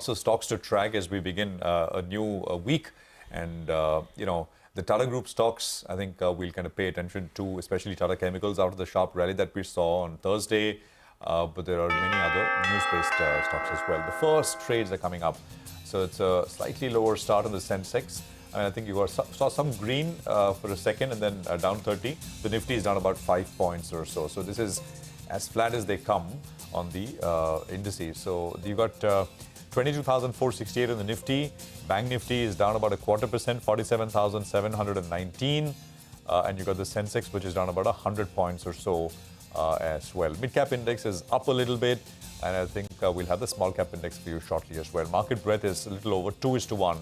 So stocks to track as we begin a new week. And, the Tata Group stocks, I think we'll kind of pay attention to, especially Tata Chemicals out of the sharp rally that we saw on Thursday. But there are many other news-based stocks as well. The first trades are coming up. So it's a slightly lower start in the Sensex. And I think you saw some green for a second and then down 30. The Nifty is down about 5 points or so. So this is as flat as they come on the indices. So you got 22,468 in the Nifty. Bank Nifty is down about 0.25%, 47,719. And you got the Sensex, which is down about 100 points or so as well. Mid-cap index is up a little bit. And I think we'll have the small-cap index for you shortly as well. Market breadth is a little over 2:1.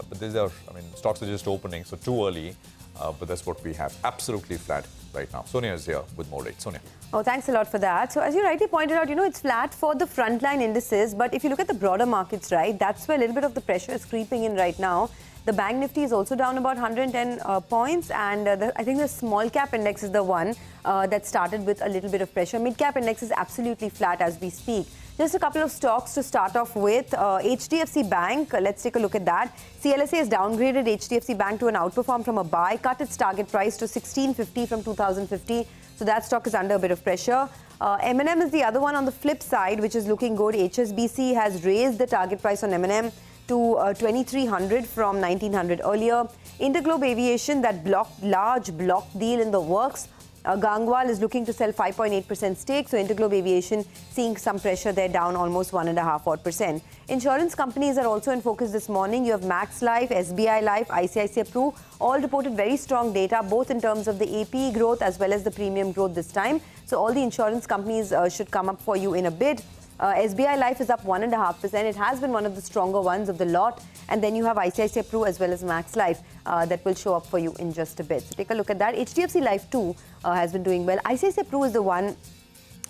But these are, stocks are just opening, so too early. But that's what we have. Absolutely flat right now. Sonia is here with more rates. Sonia. Oh, thanks a lot for that. So as you rightly pointed out, it's flat for the frontline indices. But if you look at the broader markets, right, that's where a little bit of the pressure is creeping in right now. The Bank Nifty is also down about 110 points. And I think the small cap index is the one that started with a little bit of pressure. Mid cap index is absolutely flat as we speak. Just a couple of stocks to start off with. HDFC Bank, let's take a look at that. CLSA has downgraded HDFC Bank to an outperform from a buy, cut its target price to 1650 from 2050. So that stock is under a bit of pressure. M&M is the other one on the flip side, which is looking good. HSBC has raised the target price on M&M to 2300 from 1900 earlier. Interglobe Aviation, that large block deal in the works. Gangwal is looking to sell 5.8% stake. So Interglobe Aviation seeing some pressure there, down almost 1.5%. Insurance companies are also in focus this morning. You have Max Life, SBI Life, ICICI Pru, all reported very strong data, both in terms of the APE growth as well as the premium growth this time. So all the insurance companies should come up for you in a bit. SBI Life is up 1.5%. It has been one of the stronger ones of the lot. And then you have ICICI Pru as well as Max Life that will show up for you in just a bit. So take a look at that. HDFC Life too has been doing well. ICICI Pru is the one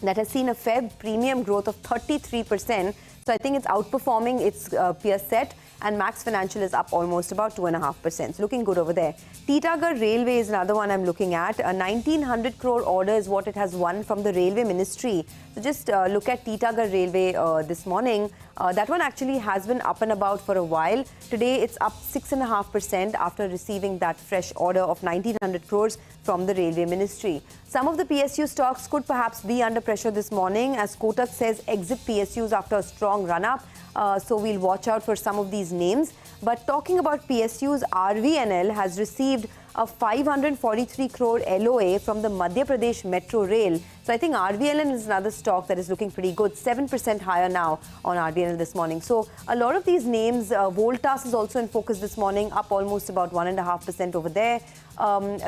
that has seen a Feb premium growth of 33%. So I think it's outperforming its peer set. And Max Financial is up almost about 2.5%. So looking good over there. Titagarh Railway is another one I'm looking at. A 1,900 crore order is what it has won from the Railway Ministry. So just look at Titagarh Railway this morning. That one actually has been up and about for a while. Today it's up 6.5% after receiving that fresh order of 1,900 crores from the Railway Ministry. Some of the PSU stocks could perhaps be under pressure this morning as Kotak says exit PSUs after a strong run-up. So we'll watch out for some of these names. But talking about PSUs, RVNL has received a 543 crore LOA from the Madhya Pradesh Metro Rail. So I think RVNL is another stock that is looking pretty good. 7% higher now on RVNL this morning. So a lot of these names, Voltas is also in focus this morning, up almost about 1.5% over there.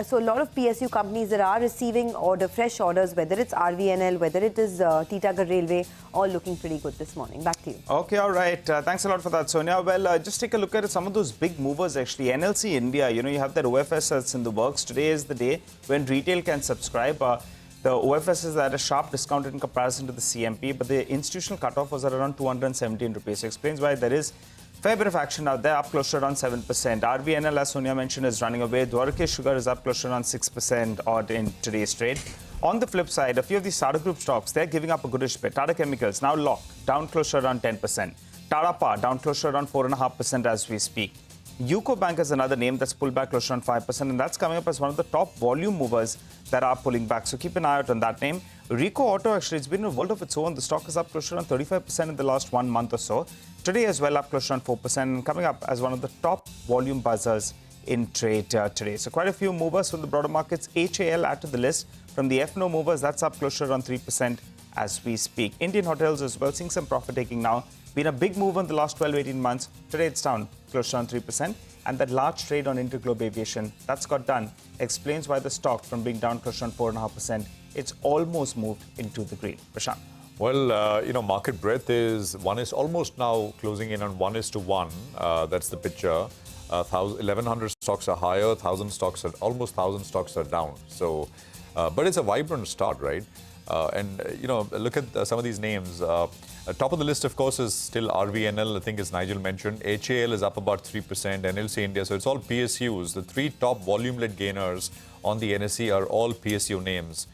So a lot of PSU companies that are receiving fresh orders, whether it's RVNL, whether it is Titagarh Railway, all looking pretty good this morning. Back to you. Okay, all right. Thanks a lot for that, Sonia. Well, just take a look at some of those big movers actually. NLC India, you have that OFS that's in the works. Today is the day when retail can subscribe. The OFS is at a sharp discount in comparison to the CMP, but the institutional cutoff was at around 217 rupees. So explains why there is fair bit of action out there, up close to around 7%. RVNL, as Sonia mentioned, is running away. Dwarkesh Sugar is up close to around 6% odd in today's trade. On the flip side, a few of these Tata Group stocks, they're giving up a goodish bit. Tata Chemicals, now locked, down close to around 10%. Tata Power, down close to around 4.5% as we speak. UCO Bank is another name that's pulled back close to around 5%, and that's coming up as one of the top volume movers that are pulling back. So keep an eye out on that name. Rico Auto, actually, it's been in a world of its own. The stock is up close to around 35% in the last 1 month or so. Today as well, up close to around 4%, and coming up as one of the top volume buzzers in trade today. So quite a few movers from the broader markets. HAL add to the list. From the FNO movers, that's up close to around 3% as we speak. Indian Hotels as well, seeing some profit taking now. Been a big move in the last 12-18 months. Today it's down close to around 3%. And that large trade on Interglobe Aviation, that's got done. Explains why the stock, from being down close to around 4.5%, it's almost moved into the green. Prashant. Well, market breadth is almost now closing in on 1:1. That's the picture. 1,100 stocks are higher, 1,000 stocks are almost 1,000 stocks are down. So, but it's a vibrant start, right? Look at some of these names. Top of the list, of course, is still RVNL, I think, as Nigel mentioned. HAL is up about 3%, NLC India. So it's all PSUs. The three top volume-led gainers on the NSE are all PSU names.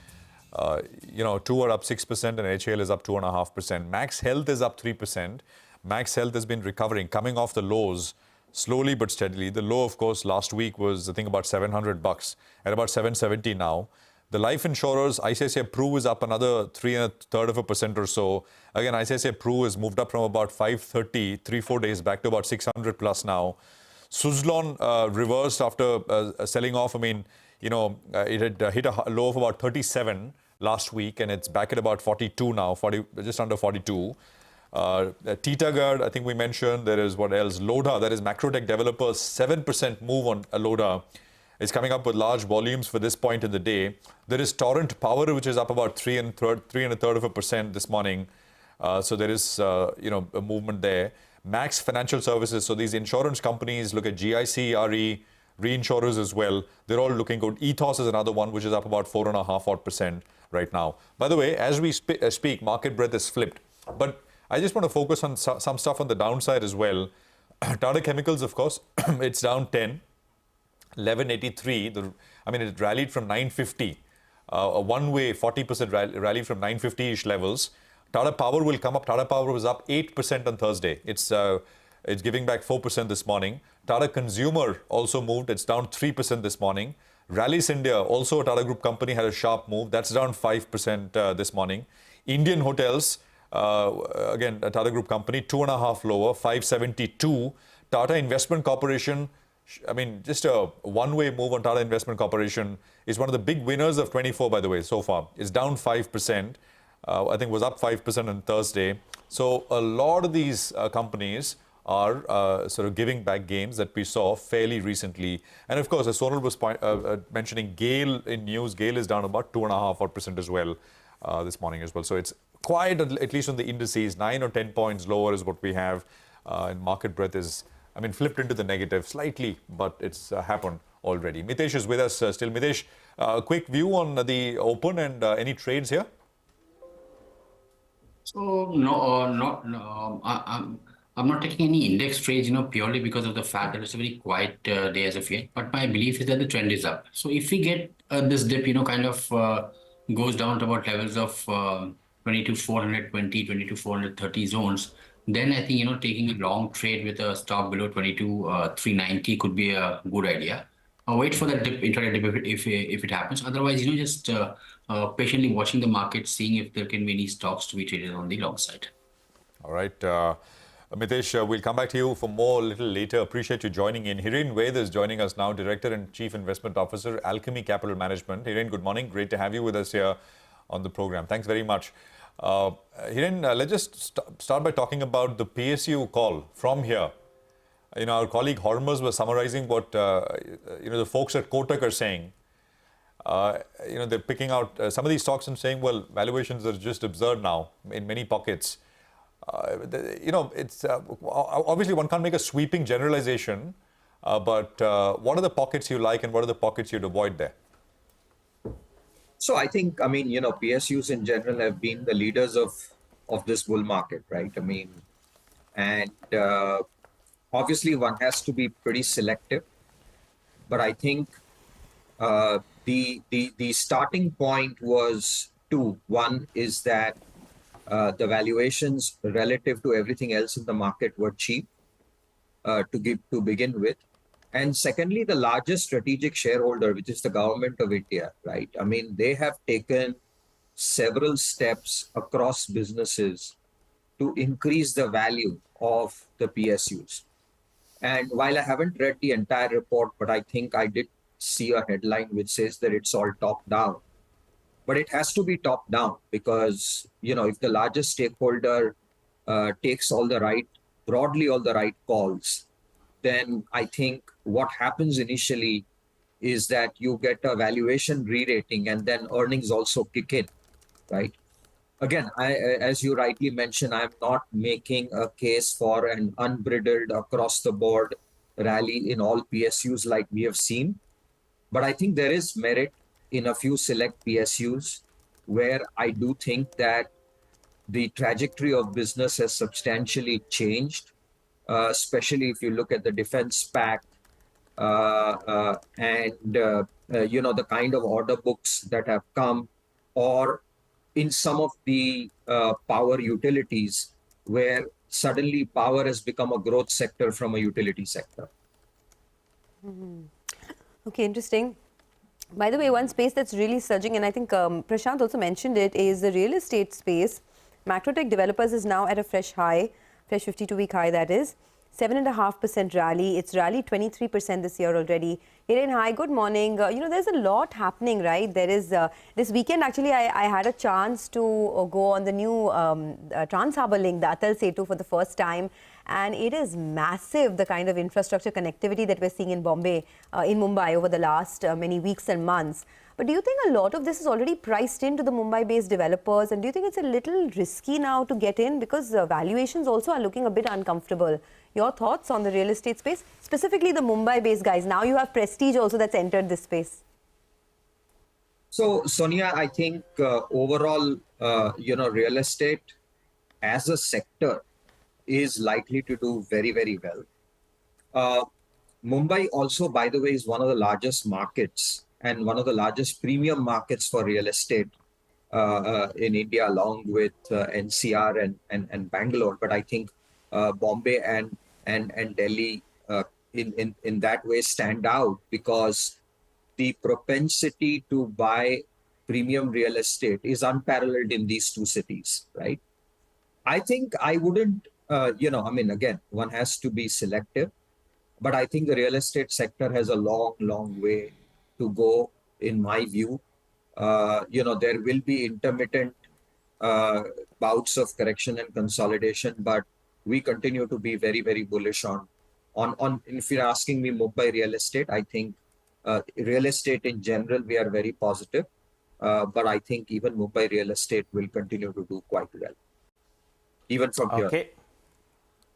Two are up 6% and HAL is up 2.5%. Max Health is up 3%. Max Health has been recovering, coming off the lows slowly but steadily. The low, of course, last week was, I think, about $700, at about 770 now. The life insurers, ICICI Pru is up another 3.33% or so. Again, ICICI Pru has moved up from about 530, 3-4 days back to about 600 plus now. Suzlon reversed after selling off. I mean, you know, it had hit a low of about 37 last week, and it's back at about 42 now, just under 42. Titagarh, I think we mentioned. There is what else? Lodha, that is Macrotech Developers, 7% move on Lodha. It's coming up with large volumes for this point in the day. There is Torrent Power, which is up about 3.33% this morning. So there is, you know, a movement there. Max Financial Services, so these insurance companies, look at GIC, RE, reinsurers as well. They're all looking good. Ethos is another one, which is up about 4.5% right now. By the way, as we speak, market breadth is flipped. But I just want to focus on some stuff on the downside as well. Tata Chemicals, of course, it's down 10, 1183. I mean, it rallied from 950. A one-way 40% rally from 950-ish levels. Tata Power will come up. Tata Power was up 8% on Thursday. It's giving back 4% this morning. Tata Consumer also moved. It's down 3% this morning. Rallis India, also a Tata Group company, had a sharp move. That's down 5% this morning. Indian Hotels, again, a Tata Group company, 2.5 lower, 572. Tata Investment Corporation, I mean, just a one-way move on Tata Investment Corporation, is one of the big winners of 24, by the way, so far. It's down 5%. I think was up 5% on Thursday. So a lot of these companies are sort of giving back gains that we saw fairly recently. And of course, as Sonal was mentioning, GAIL in news, GAIL is down about 2.5% as well this morning as well. So it's quite, at least on the indices, 9 or 10 points lower is what we have. And market breadth is, I mean, flipped into the negative slightly, but it's happened already. Mitesh is with us still. Mitesh, quick view on the open and any trades here? So no, I'm not taking any index trades, purely because of the fact that it's a very quiet day as of yet. But my belief is that the trend is up. So if we get this dip, kind of goes down to about levels of 22,420, 22,430 zones, then I think taking a long trade with a stop below 22,390 could be a good idea. I'll wait for that dip, intraday dip, if it happens. Otherwise, just patiently watching the market, seeing if there can be any stocks to be traded on the long side. All right. Mitesh, we'll come back to you for more a little later. Appreciate you joining in. Hiren Ved is joining us now, Director and Chief Investment Officer, Alchemy Capital Management. Hiren, good morning. Great to have you with us here on the program. Thanks very much. Hiren, let's just start by talking about the PSU call from here. Our colleague Hormuz was summarizing what the folks at Kotak are saying. They're picking out some of these stocks and saying, well, valuations are just absurd now in many pockets. It's obviously one can't make a sweeping generalization, but what are the pockets you like and what are the pockets you'd avoid there? So I think, PSUs in general have been the leaders of this bull market, right? Obviously one has to be pretty selective, but I think the starting point was two. One is that the valuations relative to everything else in the market were cheap to begin with. And secondly, the largest strategic shareholder, which is the government of India, right? They have taken several steps across businesses to increase the value of the PSUs. And while I haven't read the entire report, but I think I did see a headline which says that it's all top down. But it has to be top down because, if the largest stakeholder takes broadly all the right calls, then I think what happens initially is that you get a valuation re-rating and then earnings also kick in, right? Again, as you rightly mentioned, I'm not making a case for an unbridled across-the-board rally in all PSUs like we have seen. But I think there is merit in a few select PSUs where I do think that the trajectory of business has substantially changed, especially if you look at the defense pact and the kind of order books that have come, or in some of the power utilities where suddenly power has become a growth sector from a utility sector. Okay, interesting. By the way, one space that's really surging, and I think Prashant also mentioned it, is the real estate space. Macrotech Developers is now at a fresh high, fresh 52-week high that is. 7.5% rally. It's rallied 23% this year already. Hiren, hi, good morning. There's a lot happening, right? There is this weekend, actually, I had a chance to go on the new Trans Harbour link, the Atal Setu, for the first time. And it is massive, the kind of infrastructure connectivity that we're seeing in Mumbai over the last many weeks and months. But do you think a lot of this is already priced into the Mumbai-based developers? And do you think it's a little risky now to get in? Because valuations also are looking a bit uncomfortable. Your thoughts on the real estate space, specifically the Mumbai-based guys? Now you have Prestige also that's entered this space. So, Sonia, I think overall, real estate as a sector is likely to do very, very well. Mumbai also, by the way, is one of the largest markets and one of the largest premium markets for real estate in India, along with NCR and Bangalore. But I think Bombay and Delhi in that way stand out because the propensity to buy premium real estate is unparalleled in these two cities, right? I think I wouldn't, again, one has to be selective, but I think the real estate sector has a long, long way to go, in my view. There will be intermittent bouts of correction and consolidation, but we continue to be very, very bullish on if you're asking me Mumbai real estate, I think real estate in general, we are very positive. But I think even Mumbai real estate will continue to do quite well, even from here.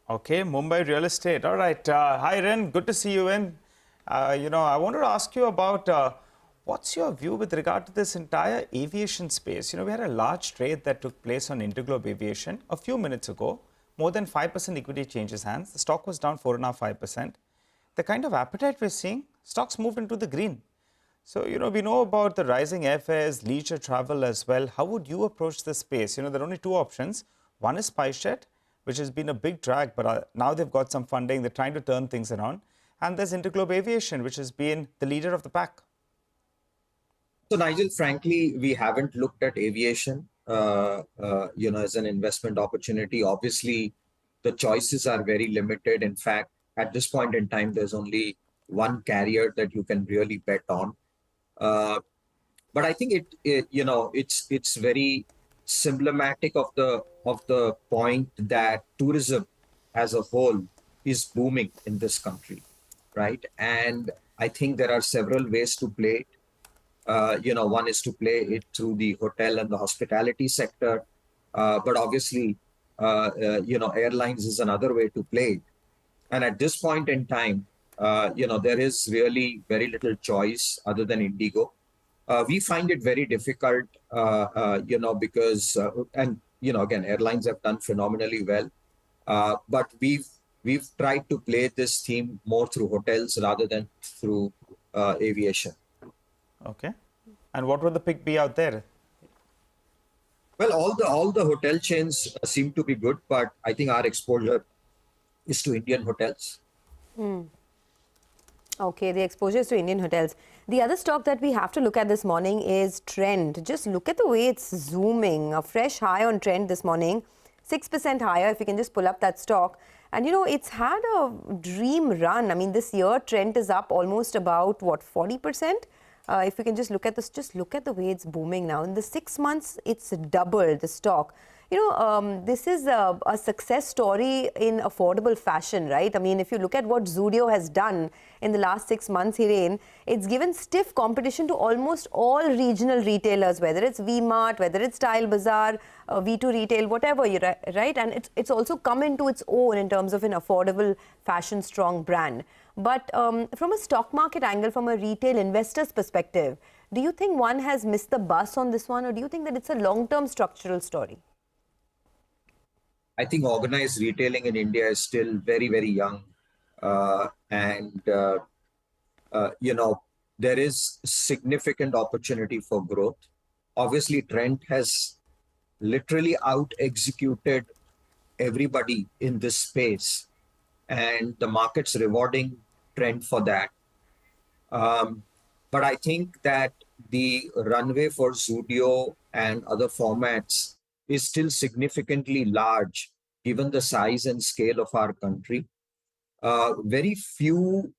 Okay, Mumbai real estate. All right. Hi, Ren. Good to see you in. I wanted to ask you about what's your view with regard to this entire aviation space? We had a large trade that took place on Interglobe Aviation a few minutes ago. More than 5% equity changes hands. The stock was down 4.5%. The kind of appetite we're seeing, stocks moved into the green. So, we know about the rising airfares, leisure travel as well. How would you approach this space? There are only two options. One is SpiceJet, which has been a big drag, but now they've got some funding. They're trying to turn things around. And there's Interglobe Aviation, which has been the leader of the pack. So, Nigel, frankly, we haven't looked at aviation, as an investment opportunity. Obviously, the choices are very limited. In fact, at this point in time, there's only one carrier that you can really bet on. But I think it's very symptomatic of the point that tourism as a whole is booming in this country, right? And I think there are several ways to play it. One is to play it through the hotel and the hospitality sector, but obviously, airlines is another way to play it. And at this point in time, there is really very little choice other than Indigo. We find it very difficult, because, again, airlines have done phenomenally well. But we've tried to play this theme more through hotels rather than through aviation. Okay. And what would the pick be out there? Well, all the hotel chains seem to be good, but I think our exposure is to Indian hotels. Okay, the exposure is to Indian hotels. The other stock that we have to look at this morning is Trend. Just look at the way it's zooming. A fresh high on Trend this morning, 6% higher if you can just pull up that stock. And it's had a dream run. I mean, this year Trend is up almost about, 40%? If you can just look at this, just look at the way it's booming now. In the 6 months, it's doubled the stock. This is a success story in affordable fashion, right? I mean, if you look at what Zudio has done in the last 6 months, Hiren, it's given stiff competition to almost all regional retailers, whether it's V-Mart, whether it's Style Bazaar, V2 Retail, whatever, right? And it's also come into its own in terms of an affordable fashion strong brand. But from a stock market angle, from a retail investor's perspective, do you think one has missed the bus on this one, or do you think that it's a long-term structural story? I think organized retailing in India is still very, very young. There is significant opportunity for growth. Obviously, Trent has literally out-executed everybody in this space, and the market's rewarding trend for that. But I think that the runway for Zudio and other formats is still significantly large given the size and scale of our country. Very few,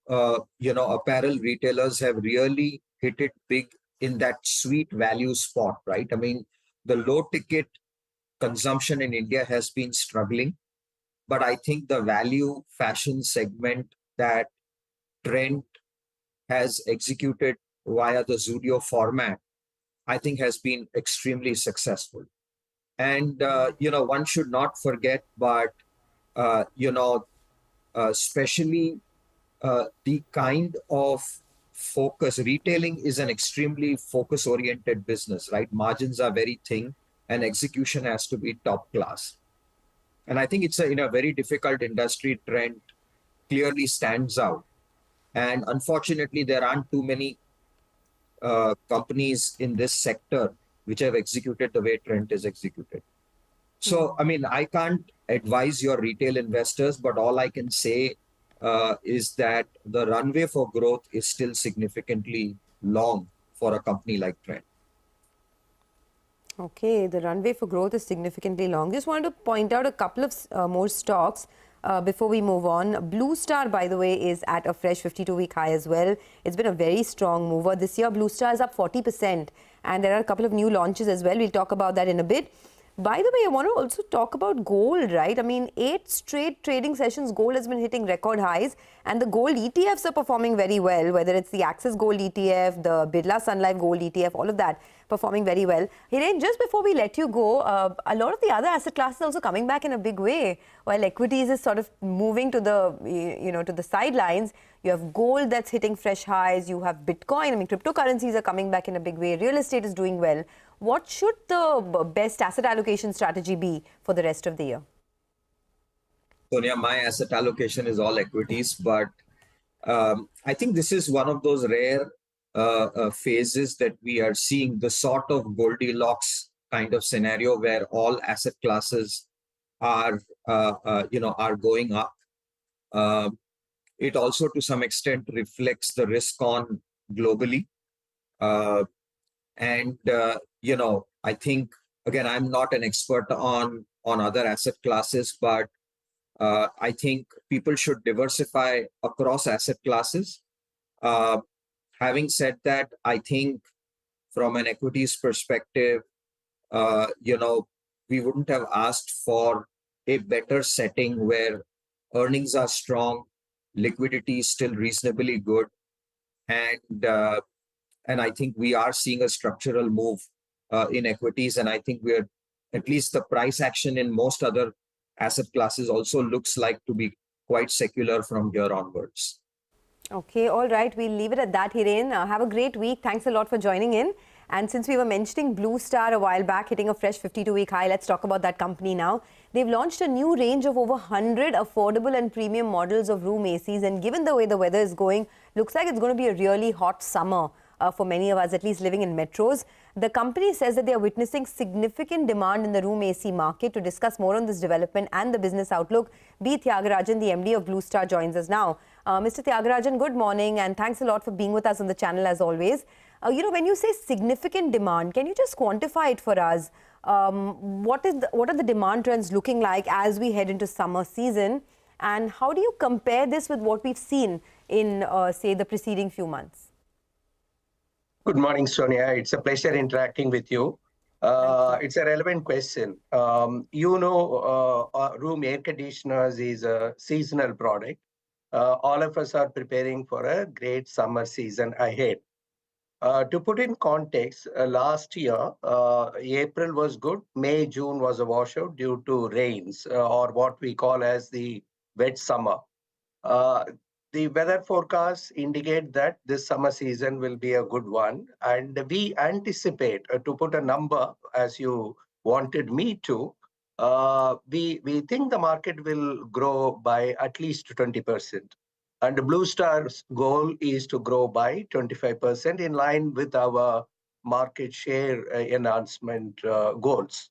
apparel retailers have really hit it big in that sweet value spot, right? I mean, the low ticket consumption in India has been struggling, but I think the value fashion segment that Trent has executed via the Zudio format, I think has been extremely successful. And, one should not forget, but, especially the kind of focus, retailing is an extremely focus oriented business, right? Margins are very thin and execution has to be top class. And I think it's in a very difficult industry. Trend clearly stands out. And unfortunately, there aren't too many companies in this sector which have executed the way Trent is executed. So, I mean, I can't advise your retail investors, but all I can say is that the runway for growth is still significantly long for a company like Trent. Okay, the runway for growth is significantly long. Just wanted to point out a couple of more stocks before we move on. Blue Star, by the way, is at a fresh 52-week high as well. It's been a very strong mover. This year, Blue Star is up 40%. And there are a couple of new launches as well. We'll talk about that in a bit. By the way, I want to also talk about gold, right? I mean, 8 straight trading sessions, gold has been hitting record highs, and the gold ETFs are performing very well, whether it's the Axis Gold ETF, the Birla Sun Life Gold ETF, all of that performing very well. Hiren, just before we let you go, a lot of the other asset classes are also coming back in a big way. While equities is sort of moving to the, to the sidelines, you have gold that's hitting fresh highs, you have Bitcoin, I mean, cryptocurrencies are coming back in a big way, real estate is doing well. What should the best asset allocation strategy be for the rest of the year? Sonia, my asset allocation is all equities, but I think this is one of those rare phases that we are seeing, the sort of Goldilocks kind of scenario where all asset classes are, are going up. It also, to some extent, reflects the risk on globally. I think, again, I'm not an expert on other asset classes, but I think people should diversify across asset classes. Having said that, I think from an equities perspective, we wouldn't have asked for a better setting where earnings are strong, liquidity is still reasonably good, and I think we are seeing a structural move in equities, and I think we're, at least the price action in most other asset classes also looks like to be quite secular from here onwards. Okay, all right. We'll leave it at that, Hiren. Have a great week. Thanks a lot for joining in. And since we were mentioning Blue Star a while back, hitting a fresh 52-week high, let's talk about that company now. They've launched a new range of over 100 affordable and premium models of room ACs. And given the way the weather is going, looks like it's going to be a really hot summer for many of us, at least living in metros. The company says that they are witnessing significant demand in the room AC market. To discuss more on this development and the business outlook, B. Thiagarajan, the MD of Blue Star, joins us now. Mr. Thiagarajan, good morning, and thanks a lot for being with us on the channel as always. When you say significant demand, can you just quantify it for us? What are the demand trends looking like as we head into summer season? And how do you compare this with what we've seen in, say, the preceding few months? Good morning, Sonia. It's a pleasure interacting with you. It's a relevant question. Room air conditioners is a seasonal product. All of us are preparing for a great summer season ahead. To put in context, last year, April was good. May, June was a washout due to rains, or what we call as the wet summer. The weather forecasts indicate that this summer season will be a good one. And we anticipate, to put a number, as you wanted me to, we think the market will grow by at least 20%. And Blue Star's goal is to grow by 25% in line with our market share enhancement goals.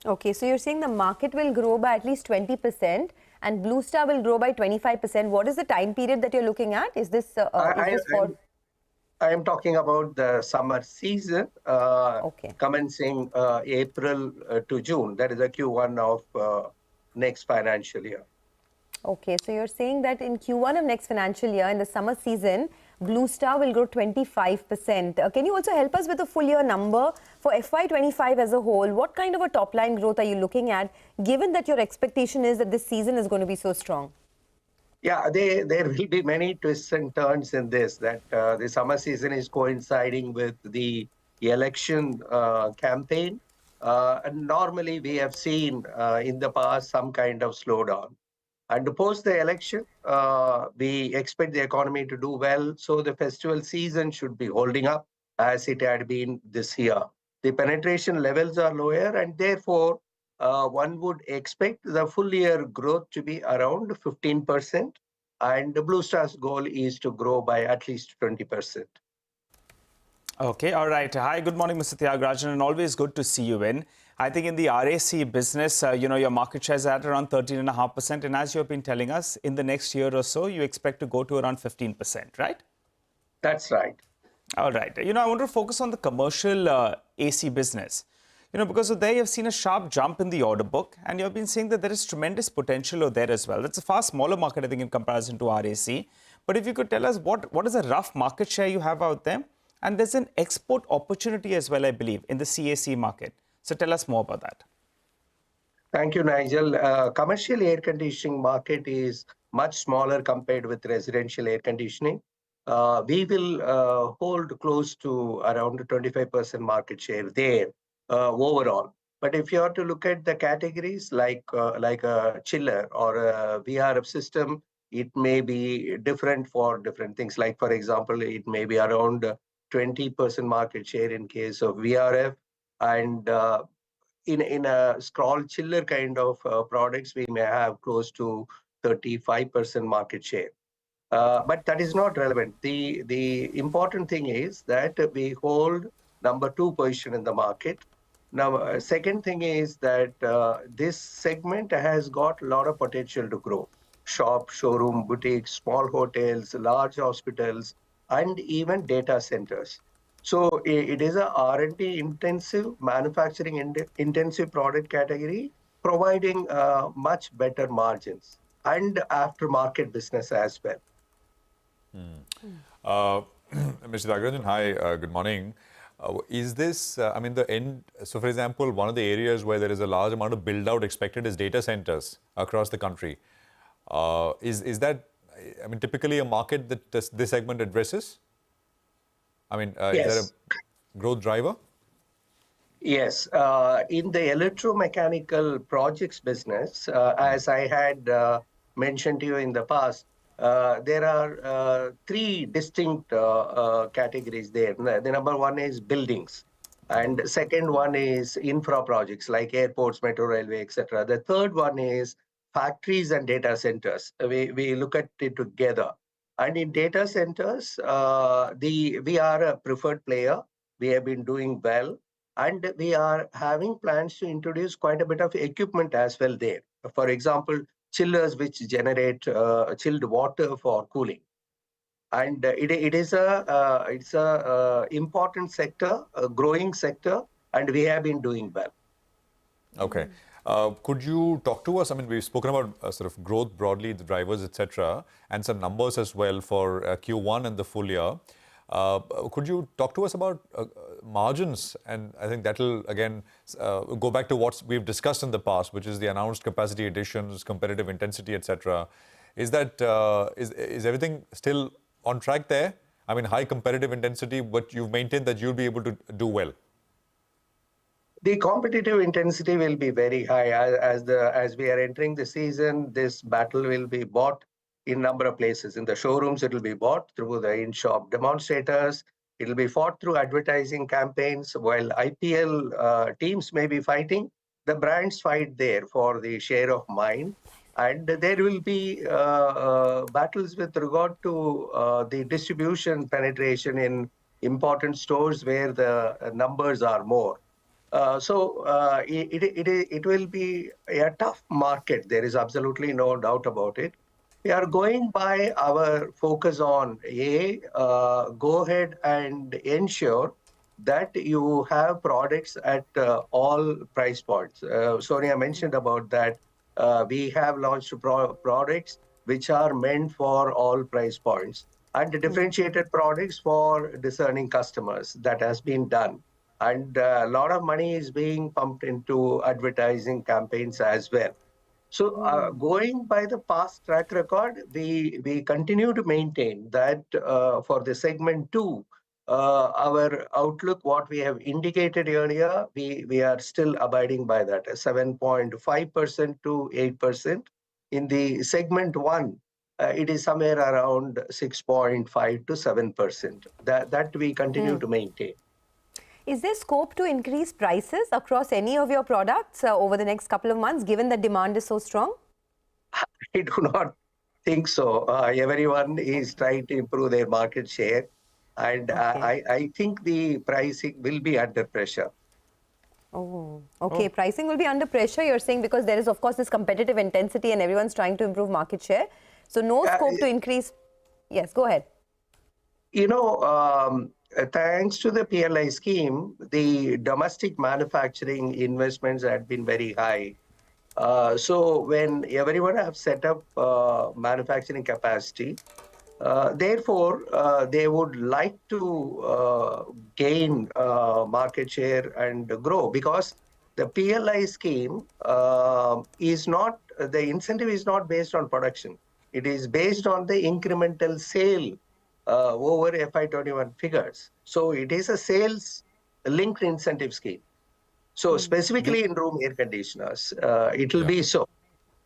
Okay, so you're saying the market will grow by at least 20% and Blue Star will grow by 25%. What is the time period that you're looking at? Is this for... I am talking about the summer season Okay. commencing April to June. That is the Q1 of next financial year. Okay, so you're saying that in Q1 of next financial year, in the summer season, Blue Star will grow 25%. Can you also help us with a full year number for FY25 as a whole? What kind of a top line growth are you looking at, given that your expectation is that this season is going to be so strong? Yeah, there will be many twists and turns in this, that the summer season is coinciding with the election campaign. And normally we have seen in the past some kind of slowdown. And post the election, we expect the economy to do well. So the festival season should be holding up as it had been this year. The penetration levels are lower, and therefore one would expect the full year growth to be around 15%. And the Blue Star's goal is to grow by at least 20%. Okay, all right. Hi, good morning, Mr. Tyagarajan, and always good to see you in. I think in the RAC business, your market share is at around 13.5%. And as you have been telling us, in the next year or so, you expect to go to around 15%, right? That's right. All right. I want to focus on the commercial AC business. Because there you have seen a sharp jump in the order book, and you have been saying that there is tremendous potential over there as well. That's a far smaller market, I think, in comparison to RAC. But if you could tell us what is a rough market share you have out there? And there's an export opportunity as well, I believe, in the CAC market. So tell us more about that. Thank you, Nigel. Commercial air conditioning market is much smaller compared with residential air conditioning. We will hold close to around 25% market share there overall. But if you are to look at the categories like a chiller or a VRF system, it may be different for different things. Like, for example, it may be around 20% market share in case of VRF. And in a scroll chiller kind of products, we may have close to 35% market share. But that is not relevant. The important thing is that we hold number 2 position in the market. Now, second thing is that this segment has got a lot of potential to grow. Shop, showroom, boutiques, small hotels, large hospitals, and even data centers. So it is a R&D intensive, manufacturing intensive product category, providing much better margins and aftermarket business as well. Mr. Tyagarajan, hi, good morning. Is this, so for example, one of the areas where there is a large amount of build out expected is data centers across the country. Is that, typically a market that this segment addresses? Yes. Is there a growth driver? Yes. In the electromechanical projects business, as I had mentioned to you in the past, there are 3 distinct categories there. The number 1 is buildings. And second one is infra projects like airports, metro railway, etc. The third one is factories and data centers. We look at it together. And in data centers, we are a preferred player. We have been doing well. And we are having plans to introduce quite a bit of equipment as well there. For example, chillers which generate chilled water for cooling. And it's a important sector, a growing sector, and we have been doing well. Okay. Could you talk to us? We've spoken about sort of growth broadly, the drivers, etc., and some numbers as well for Q1 and the full year. Could you talk to us about margins? And I think that'll, again, go back to what we've discussed in the past, which is the announced capacity additions, competitive intensity, etc. Is everything still on track there? High competitive intensity, but you've maintained that you'll be able to do well. The competitive intensity will be very high as we are entering the season. This battle will be bought in number of places. In the showrooms, it will be bought through the in-shop demonstrators. It will be fought through advertising campaigns. While IPL teams may be fighting, the brands fight there for the share of mind. And there will be battles with regard to the distribution penetration in important stores where the numbers are more. It will be a tough market. There is absolutely no doubt about it. We are going by our focus on go ahead and ensure that you have products at all price points. Sonia mentioned about that. We have launched products which are meant for all price points and differentiated products for discerning customers. That has been done. And a lot of money is being pumped into advertising campaigns as well. So going by the past track record, we continue to maintain that for the segment two, our outlook, what we have indicated earlier, we are still abiding by that, 7.5% to 8%. In the segment one, it is somewhere around 6.5 to 7%. That we continue to maintain. Is there scope to increase prices across any of your products over the next couple of months, given that demand is so strong? I do not think so. Everyone is trying to improve their market share. And I think the pricing will be under pressure. Oh, okay. Pricing will be under pressure, you're saying, because there is, of course, this competitive intensity and everyone's trying to improve market share. So no scope to increase. Yes, go ahead. You know, thanks to the PLI scheme, the domestic manufacturing investments had been very high. So when everyone have set up manufacturing capacity, therefore, they would like to gain market share and grow, because the PLI scheme is not, the incentive is not based on production. It is based on the incremental sale over FY21 figures. So it is a sales linked incentive scheme. So specifically in room air conditioners, it will be so.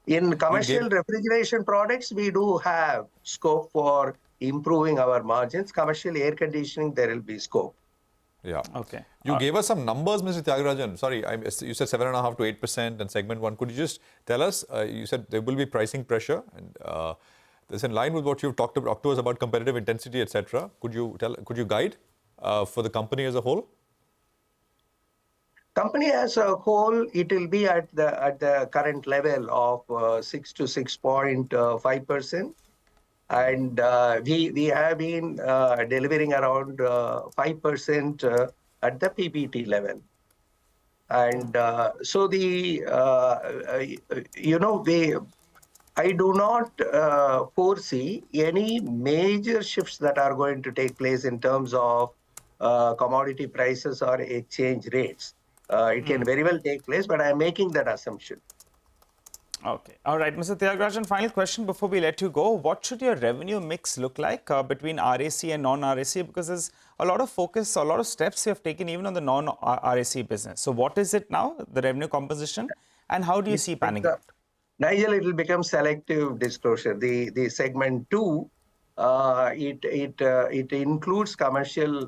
In commercial refrigeration products, we do have scope for improving our margins. Commercial air conditioning, there will be scope. Yeah. Okay. You gave us some numbers, Mr. Tyagarajan. Sorry, you said 7.5 to 8% and segment one. Could you just tell us? You said there will be pricing pressure, and this in line with what you've talked to us about competitive intensity, etc. Could you guide for the company as a whole? Company as a whole, it will be at the current level of 6 to 6.5%. And we have been delivering around 5% at the PBT level. And so I do not foresee any major shifts that are going to take place in terms of commodity prices or exchange rates. It can very well take place, but I'm making that assumption. Okay. All right, Mr. Tyagarajan, final question before we let you go. What should your revenue mix look like between RAC and non-RAC? Because there's a lot of focus, a lot of steps you have taken even on the non-RAC business. So what is it now, the revenue composition, and how do you see panning out? Nigel, it will become selective disclosure. The segment two, it includes commercial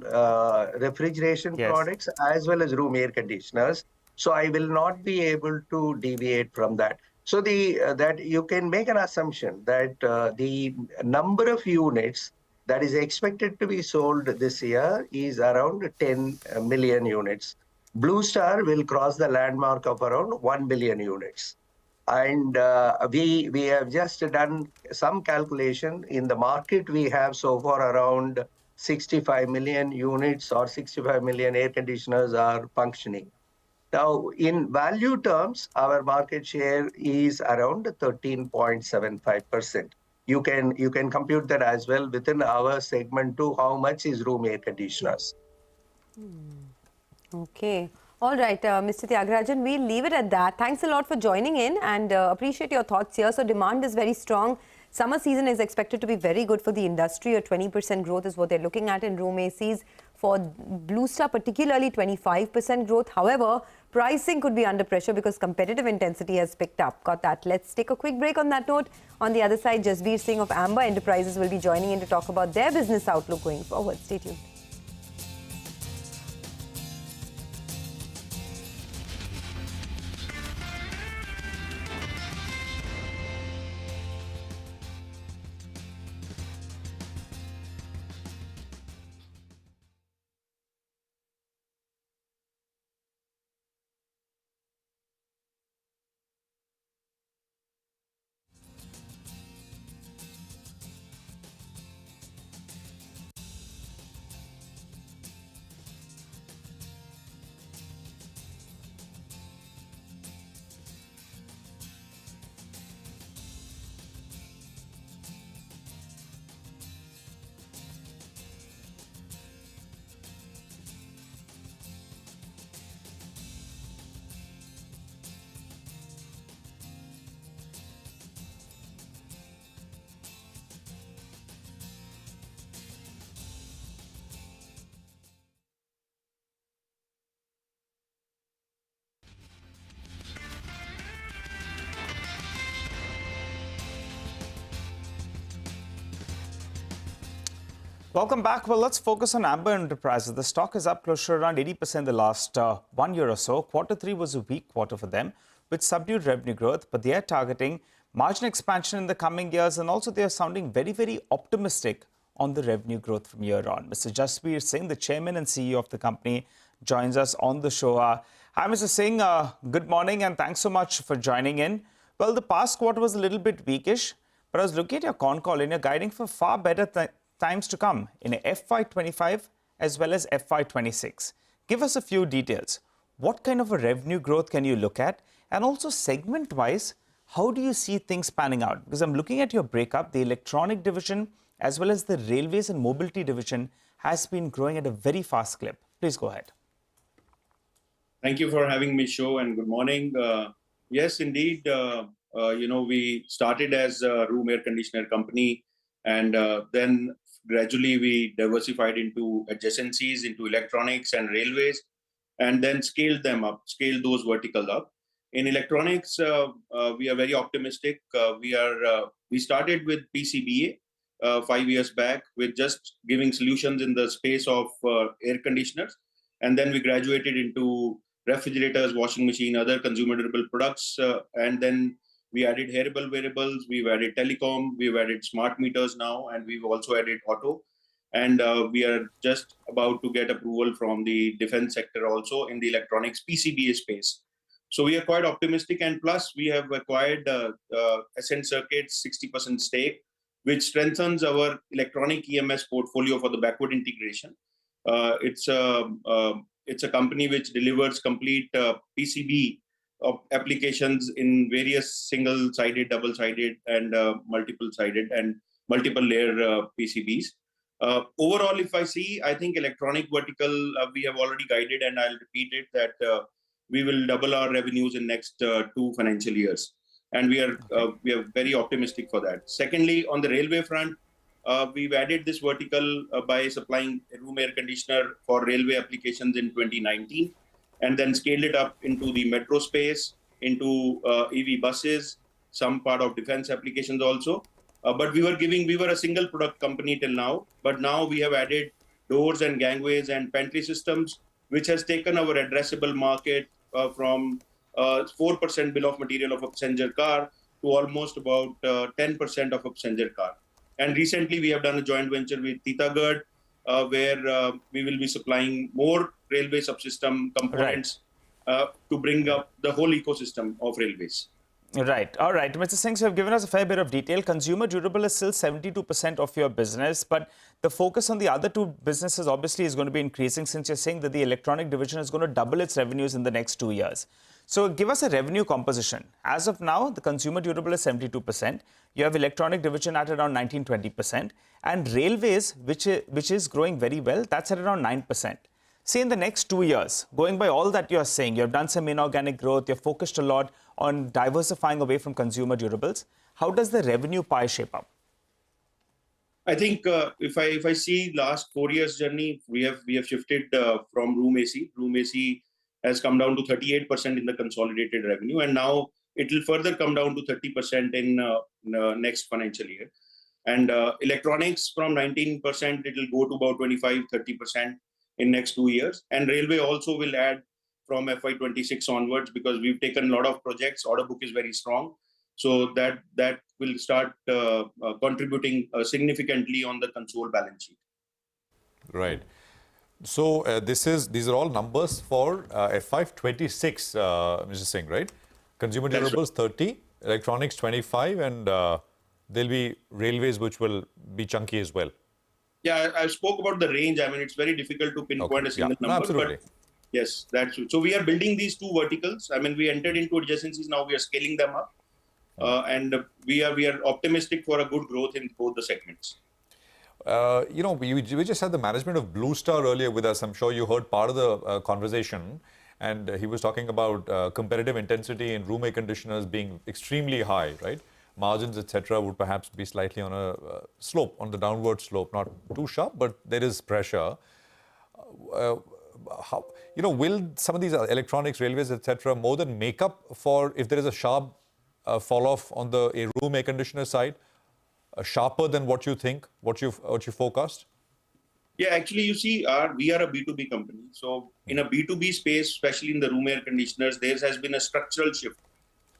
refrigeration products as well as room air conditioners. So I will not be able to deviate from that. So that you can make an assumption that the number of units that is expected to be sold this year is around 10 million units. Blue Star will cross the landmark of around 1 billion units. And we have just done some calculation. In the market, we have so far around 65 million units or 65 million air conditioners are functioning. Now, in value terms, our market share is around 13.75%. You can compute that as well within our segment two, how much is room air conditioners. Okay. All right, Mr. Tyagarajan, we'll leave it at that. Thanks a lot for joining in, and appreciate your thoughts here. So demand is very strong. Summer season is expected to be very good for the industry. A 20% growth is what they're looking at in room ACs. For Blue Star, particularly 25% growth. However, pricing could be under pressure because competitive intensity has picked up. Got that. Let's take a quick break on that note. On the other side, Jasbir Singh of Amber Enterprises will be joining in to talk about their business outlook going forward. Stay tuned. Welcome back. Well, let's focus on Amber Enterprises. The stock is up close to around 80% the last 1 year or so. Q3 was a weak quarter for them with subdued revenue growth, but they are targeting margin expansion in the coming years, and also they are sounding very, very optimistic on the revenue growth from here on. Mr. Jasbir Singh, the chairman and CEO of the company, joins us on the show. Hi, Mr. Singh. Good morning, and thanks so much for joining in. Well, the past quarter was a little bit weakish, but I was looking at your con call and you're guiding for far better times to come in FY25 as well as FY26. Give us a few details. What kind of a revenue growth can you look at? And also segment-wise, how do you see things panning out? Because I'm looking at your breakup, the electronic division as well as the railways and mobility division has been growing at a very fast clip. Please go ahead. Thank you for having me, show, and good morning. Yes, indeed, we started as a room air conditioner company, and then gradually we diversified into adjacencies, into electronics and railways, and then scaled those verticals up. In electronics, we are very optimistic. We started with PCBA 5 years back with just giving solutions in the space of air conditioners, and then we graduated into refrigerators, washing machine, other consumer durable products, and then we added wearables, we've added telecom, we've added smart meters now, and we've also added auto. And we are just about to get approval from the defense sector also in the electronics PCBA space. So we are quite optimistic, and plus we have acquired Ascent Circuits 60% stake, which strengthens our electronic EMS portfolio for the backward integration. It's a company which delivers complete PCB of applications in various single-sided, double-sided, and multiple-sided and multiple-layer PCBs. Overall, if I see, I think electronic vertical, we have already guided, and I'll repeat it, that we will double our revenues in next 2 financial years. And we are very optimistic for that. Secondly, on the railway front, we've added this vertical by supplying a room air conditioner for railway applications in 2019, and then scaled it up into the metro space, into EV buses, some part of defense applications also. But we were a single product company till now, but now we have added doors and gangways and pantry systems, which has taken our addressable market from 4% bill of material of a passenger car to almost about 10% of a passenger car. And recently, we have done a joint venture with Tata, where we will be supplying more railway subsystem components to bring up the whole ecosystem of railways. Right. All right. Mr. Singh, so you have given us a fair bit of detail. Consumer durable is still 72% of your business, but the focus on the other two businesses obviously is going to be increasing, since you're saying that the electronic division is going to double its revenues in the next 2 years. So give us a revenue composition. As of now, the consumer durable is 72%. You have electronic division at around 19-20%. And railways, which is growing very well, that's at around 9%. Say in the next 2 years, going by all that you're saying, you have done some inorganic growth, you're focused a lot on diversifying away from consumer durables. How does the revenue pie shape up? I think if I see last 4 years journey, we have shifted from room AC. Room AC has come down to 38% in the consolidated revenue, and now it will further come down to 30% in next financial year. And electronics from 19%, it will go to about 25-30% in next 2 years. And railway also will add from FY26 onwards, because we've taken a lot of projects. Order book is very strong, so that will start contributing significantly on the console balance sheet. Right. So these are all numbers for FY26, Mr. Singh, right? Consumer durables 30, electronics 25, and there'll be railways which will be chunky as well. Yeah, I spoke about the range. I mean, it's very difficult to pinpoint a single number. Absolutely. But yes, that's true. So we are building these two verticals. I mean, we entered into adjacencies. Now we are scaling them up, and we are optimistic for a good growth in both the segments. We just had the management of Blue Star earlier with us. I'm sure you heard part of the conversation, and he was talking about competitive intensity in room air conditioners being extremely high, right? Margins, etc., would perhaps be slightly on a slope, on the downward slope, not too sharp, but there is pressure. Will some of these electronics, railways, etc., more than make up for if there is a sharp fall off on the room air conditioner side? Sharper than what you think, what you forecast? Yeah, actually, you see, we are a B2B company. So in a B2B space, especially in the room air conditioners, there has been a structural shift.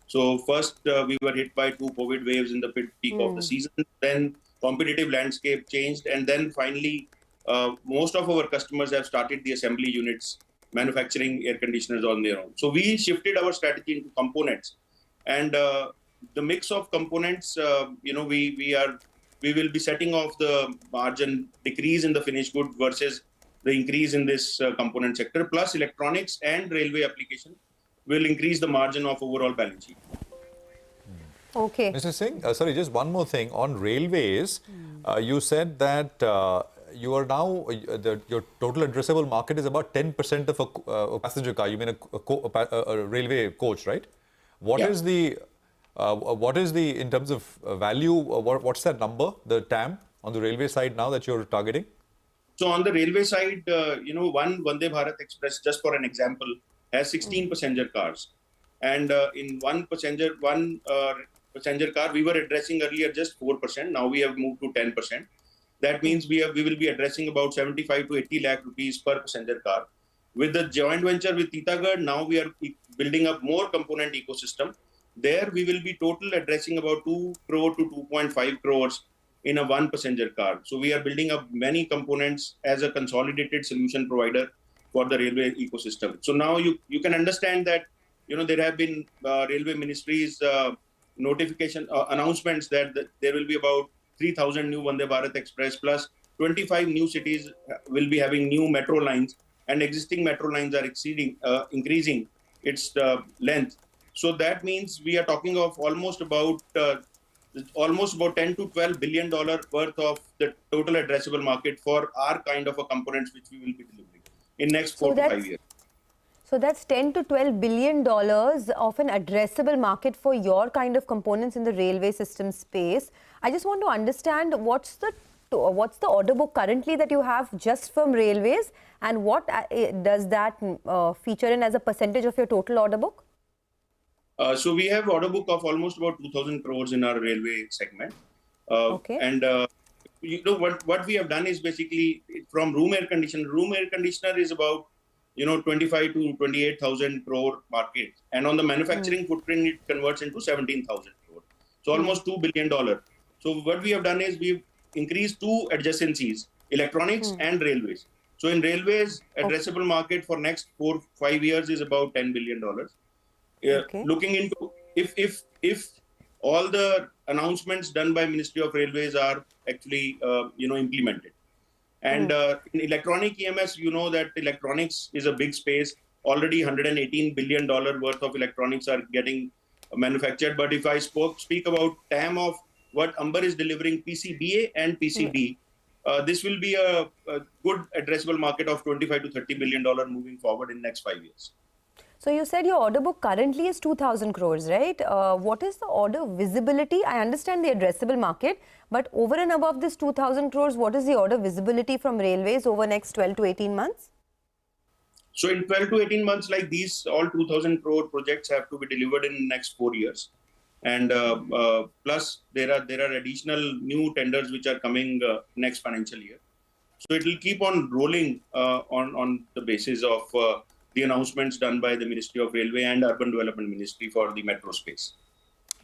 So first, we were hit by 2 COVID waves in the peak of the season. Then competitive landscape changed. And then finally, most of our customers have started the assembly units, manufacturing air conditioners on their own. So we shifted our strategy into components. And the mix of components, we will be setting off the margin decrease in the finished good versus the increase in this component sector, plus electronics and railway application will increase the margin of overall balance sheet. Okay. Mr. Singh, sorry, just one more thing. On railways, you said that you are now, your total addressable market is about 10% of a passenger car. You mean a railway coach, right? What is the, in terms of value, what's that number, the TAM on the railway side now that you're targeting? So on the railway side, one Vande Bharat Express, just for an example, has 16 passenger cars. And in one passenger car, we were addressing earlier just 4%. Now we have moved to 10%. That means we will be addressing about 75 to 80 lakh rupees per passenger car. With the joint venture with Titagarh, now we are building up more component ecosystem. There we will be total addressing about 2 crore to 2.5 crores in a one passenger car. So we are building up many components as a consolidated solution provider for the railway ecosystem. So now you can understand that, there have been railway ministries notification announcements that there will be about 3,000 new Vande Bharat Express plus 25 new cities will be having new metro lines, and existing metro lines are increasing its length. So that means we are talking of almost about 10 to 12 billion dollar worth of the total addressable market for our kind of a components which we will be delivering in next 4 to 5 years. So that's 10 to 12 billion dollars of an addressable market for your kind of components in the railway system space. I just want to understand what's the order book currently that you have just from railways, and what does that feature in as a percentage of your total order book? So we have order book of almost about 2,000 crores in our railway segment. Okay. And what we have done is basically from room air conditioner. Room air conditioner is about 25 to 28,000 crore market, and on the manufacturing footprint it converts into 17,000 crore. So almost $2 billion. So what we have done is we've increased 2 adjacencies: electronics and railways. So in railways, addressable market for next 4-5 years is about $10 billion. Looking into if all the announcements done by Ministry of Railways are actually implemented. And in electronic EMS, you know that electronics is a big space. Already $118 billion worth of electronics are getting manufactured. But if I speak about TAM of what Amber is delivering, PCBA and PCB, this will be a good addressable market of $25 to $30 billion moving forward in next 5 years. So you said your order book currently is 2,000 crores, right? What is the order visibility? I understand the addressable market, but over and above this 2,000 crores, what is the order visibility from railways over next 12 to 18 months? So in 12 to 18 months, like these, all 2,000 crore projects have to be delivered in the next 4 years. And plus there are additional new tenders which are coming next financial year. So it will keep on rolling on the basis of the announcements done by the Ministry of Railway and Urban Development Ministry for the metro space.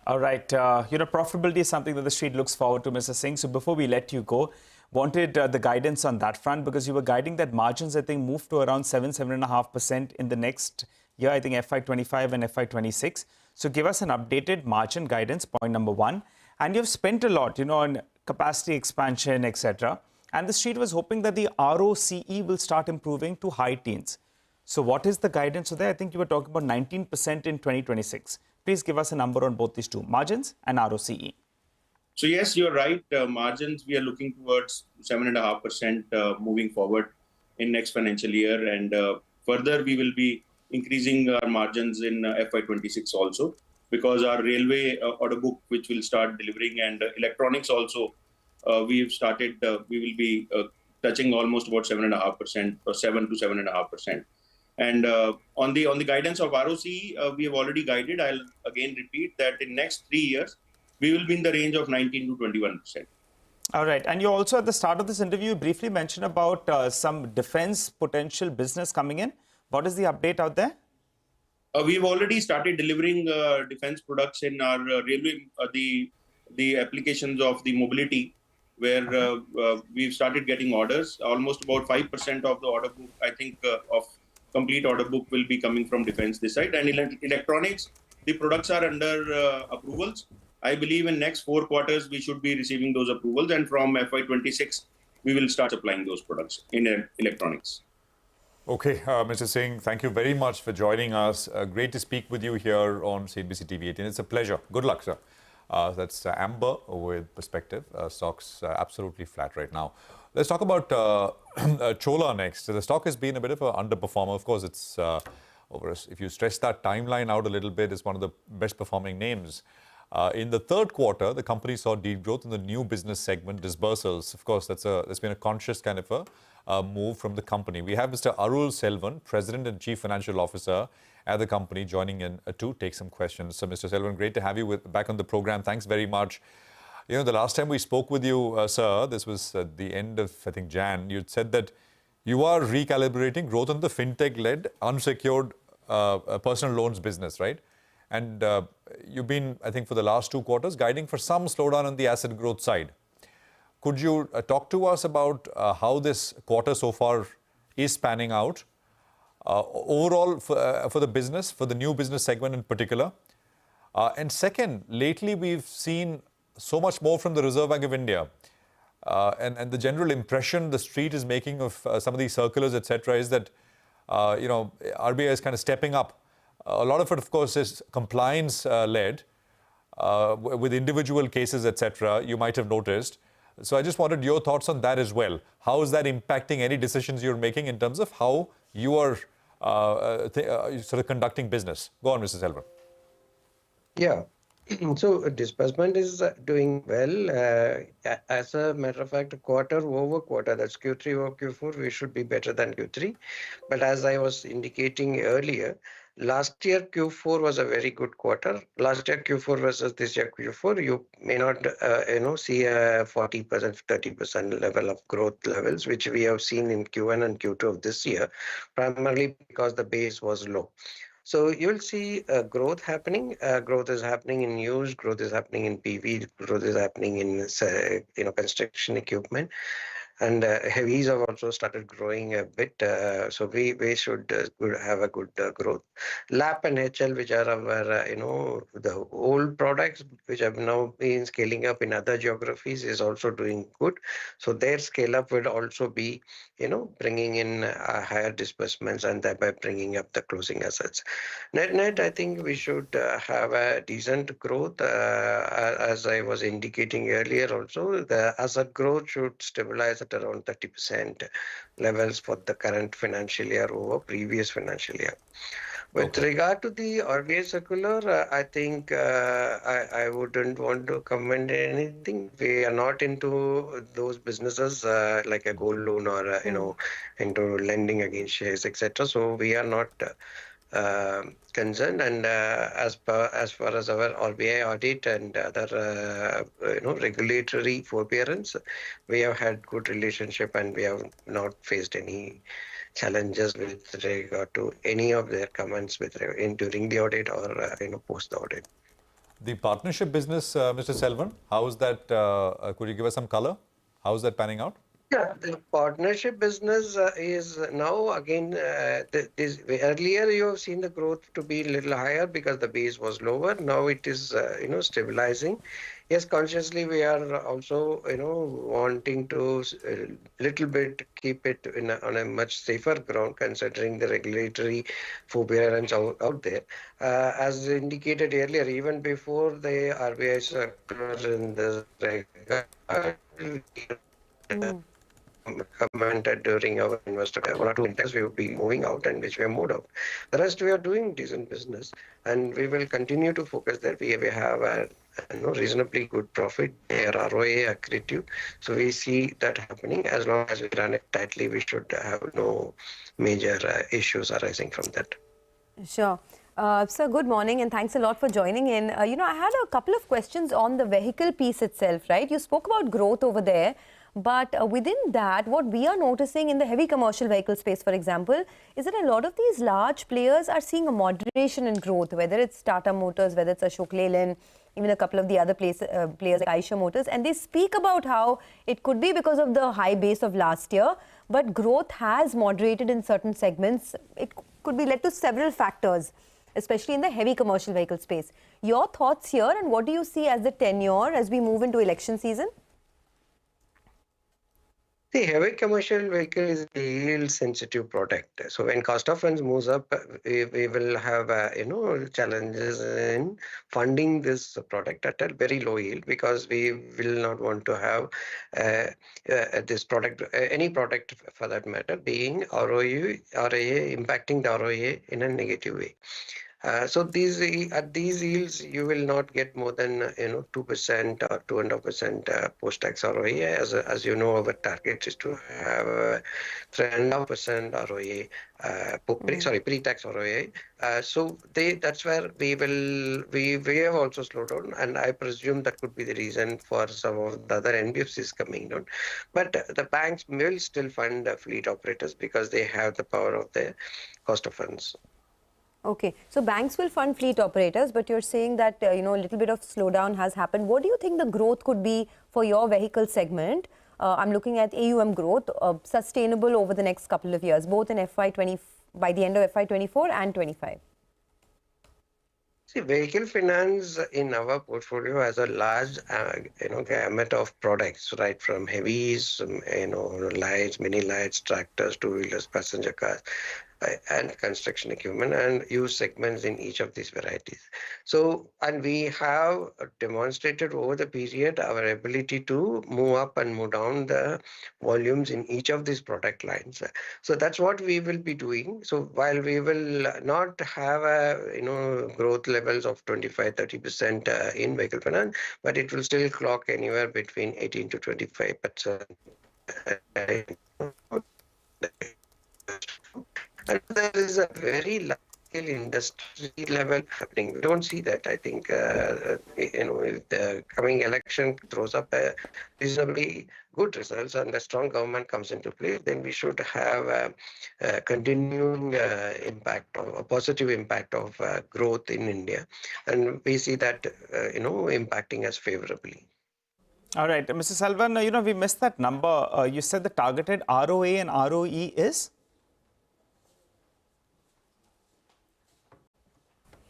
All right. Profitability is something that the street looks forward to, Mr. Singh. So before we let you go, wanted the guidance on that front, because you were guiding that margins, I think, move to around 7.5% in the next year, I think FY25 and FY26. So give us an updated margin guidance, point number 1. And you've spent a lot, on capacity expansion, etc. And the street was hoping that the ROCE will start improving to high teens. So what is the guidance there? I think you were talking about 19% in 2026. Please give us a number on both these two, margins and ROCE. So yes, you're right. Margins, we are looking towards 7.5% moving forward in next financial year. And further, we will be increasing our margins in FY26 also, because our railway order book, which will start delivering, and electronics also, we've started, we will be touching almost about 7.5% or 7 to 7.5%. And on the guidance of ROCE, we have already guided. I'll again repeat that in next 3 years, we will be in the range of 19 to 21%. All right. And you also, at the start of this interview, briefly mentioned about some defense potential business coming in. What is the update out there? We've already started delivering defense products in our railway, the applications of the mobility, where we've started getting orders. Almost about 5% of the order book, I think, of complete order book will be coming from defense this side. And electronics, the products are under approvals. I believe in next 4 quarters, we should be receiving those approvals. And from FY26, we will start supplying those products in electronics. Okay, Mr. Singh, thank you very much for joining us. Great to speak with you here on CNBC-TV18. It's a pleasure. Good luck, sir. That's Amber with Perspective. Stocks absolutely flat right now. Let's talk about Chola next. The stock has been a bit of an underperformer. Of course, it's if you stretch that timeline out a little bit, it's one of the best performing names. In the third quarter, the company saw degrowth in the new business segment disbursals. Of course, that's been a conscious kind of a move from the company. We have Mr. Arul Selvan, President and Chief Financial Officer at the company, joining in to take some questions. So, Mr. Selvan, great to have you back on the program. Thanks very much. You know, the last time we spoke with you, sir, this was at the end of, I think, Jan, you'd said that you are recalibrating growth on the fintech-led unsecured personal loans business, right? And you've been, I think, for the last 2 quarters, guiding for some slowdown on the asset growth side. Could you talk to us about how this quarter so far is panning out? Overall, for the business, for the new business segment in particular. And second, lately we've seen so much more from the Reserve Bank of India. And the general impression the street is making of some of these circulars, etc., is that, you know, RBI is kind of stepping up. A lot of it, of course, is compliance-led with individual cases, etc., you might have noticed. So I just wanted your thoughts on that as well. How is that impacting any decisions you're making in terms of how you are sort of conducting business? Go on, Mr. Selvan. Yeah. So disbursement is doing well. As a matter of fact, quarter over quarter, that's Q3 over Q4, we should be better than Q3. But as I was indicating earlier, last year Q4 was a very good quarter. Last year Q4 versus this year Q4, you may not see a 40%, 30% level of growth levels, which we have seen in Q1 and Q2 of this year, primarily because the base was low. So you'll see growth happening. Growth is happening in used, growth is happening in PV, growth is happening in construction equipment. And heavies have also started growing a bit. So we should have a good growth. LAP and HL, which are our, the old products, which have now been scaling up in other geographies, is also doing good. So their scale up will also be, bringing in higher disbursements and thereby bringing up the closing assets. Net, I think we should have a decent growth. As I was indicating earlier also, the asset growth should stabilize at around 30% levels for the current financial year over previous financial year. With regard to the RBI circular, I think I wouldn't want to comment anything. We are not into those businesses like a gold loan or, into lending against shares, etc. So we are not concerned, and as far as our RBI audit and other regulatory forbearance, we have had good relationship and we have not faced any challenges with regard to any of their comments during the audit or post the audit. The partnership business, Mr. Selvan, how is that? Could you give us some color? How is that panning out? Yeah, the partnership business is now again, earlier you have seen the growth to be a little higher because the base was lower. Now it is, stabilizing. Yes, consciously we are also, wanting to little bit keep it on a much safer ground considering the regulatory forbearance out there. As indicated earlier, even before the RBI circular in the commented during our investor day, 1 or 2 index we would be moving out and which we have moved out. The rest we are doing decent business and we will continue to focus there. We have a reasonably good profit, their ROA accretive. So we see that happening. As long as we run it tightly, we should have no major issues arising from that. Sure. Sir, good morning and thanks a lot for joining in. I had a couple of questions on the vehicle piece itself, right? You spoke about growth over there, but within that, what we are noticing in the heavy commercial vehicle space, for example, is that a lot of these large players are seeing a moderation in growth, whether it's Tata Motors, whether it's Ashok Leyland, even a couple of the other players like Aviation Motors, and they speak about how it could be because of the high base of last year, but growth has moderated in certain segments. It could be led to several factors, especially in the heavy commercial vehicle space. Your thoughts here, and what do you see as the tenure as we move into election season? The heavy commercial vehicle is a yield-sensitive product. So when cost of funds moves up, we will have challenges in funding this product at a very low yield, because we will not want to have this product, any product for that matter, being ROA impacting the ROA in a negative way. So at these yields, you will not get more than 2% or 2.5% post-tax ROA. As you know, our target is to have 3.5% ROA, pre-tax ROA. So that's where we have also slowed down, and I presume that could be the reason for some of the other NBFCs coming down. But the banks will still fund fleet operators because they have the power of the cost of funds. Okay, so banks will fund fleet operators, but you're saying that a little bit of slowdown has happened. What do you think the growth could be for your vehicle segment? I'm looking at AUM growth, sustainable over the next couple of years, both in FY20 by the end of FY24 and 25. See, vehicle finance in our portfolio has a large, gamut of products, right from heavies, lights, mini lights, tractors, two-wheelers, passenger cars, and construction equipment, and use segments in each of these varieties. So, and we have demonstrated over the period our ability to move up and move down the volumes in each of these product lines. So that's what we will be doing. So while we will not have growth levels of 25-30% in vehicle finance, but it will still clock anywhere between 18 to 25%. And there is a very large industry level happening. We don't see that. I think, if the coming election throws up a reasonably good results and a strong government comes into play, then we should have a continuing impact, a positive impact of growth in India. And we see that, impacting us favorably. All right, Mr. Selvan, we missed that number. You said the targeted ROA and ROE is?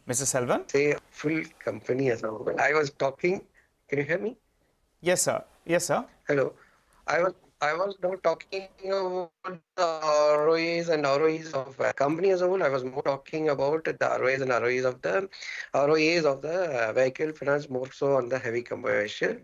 Mr. Selvan? Say full company as a whole. I was talking. Can you hear me? Yes, sir. Yes, sir. Hello. I was not talking about the ROAs and ROEs of a company as a whole. I was more talking about the ROAs and ROEs of the vehicle finance, more so on the heavy commercial.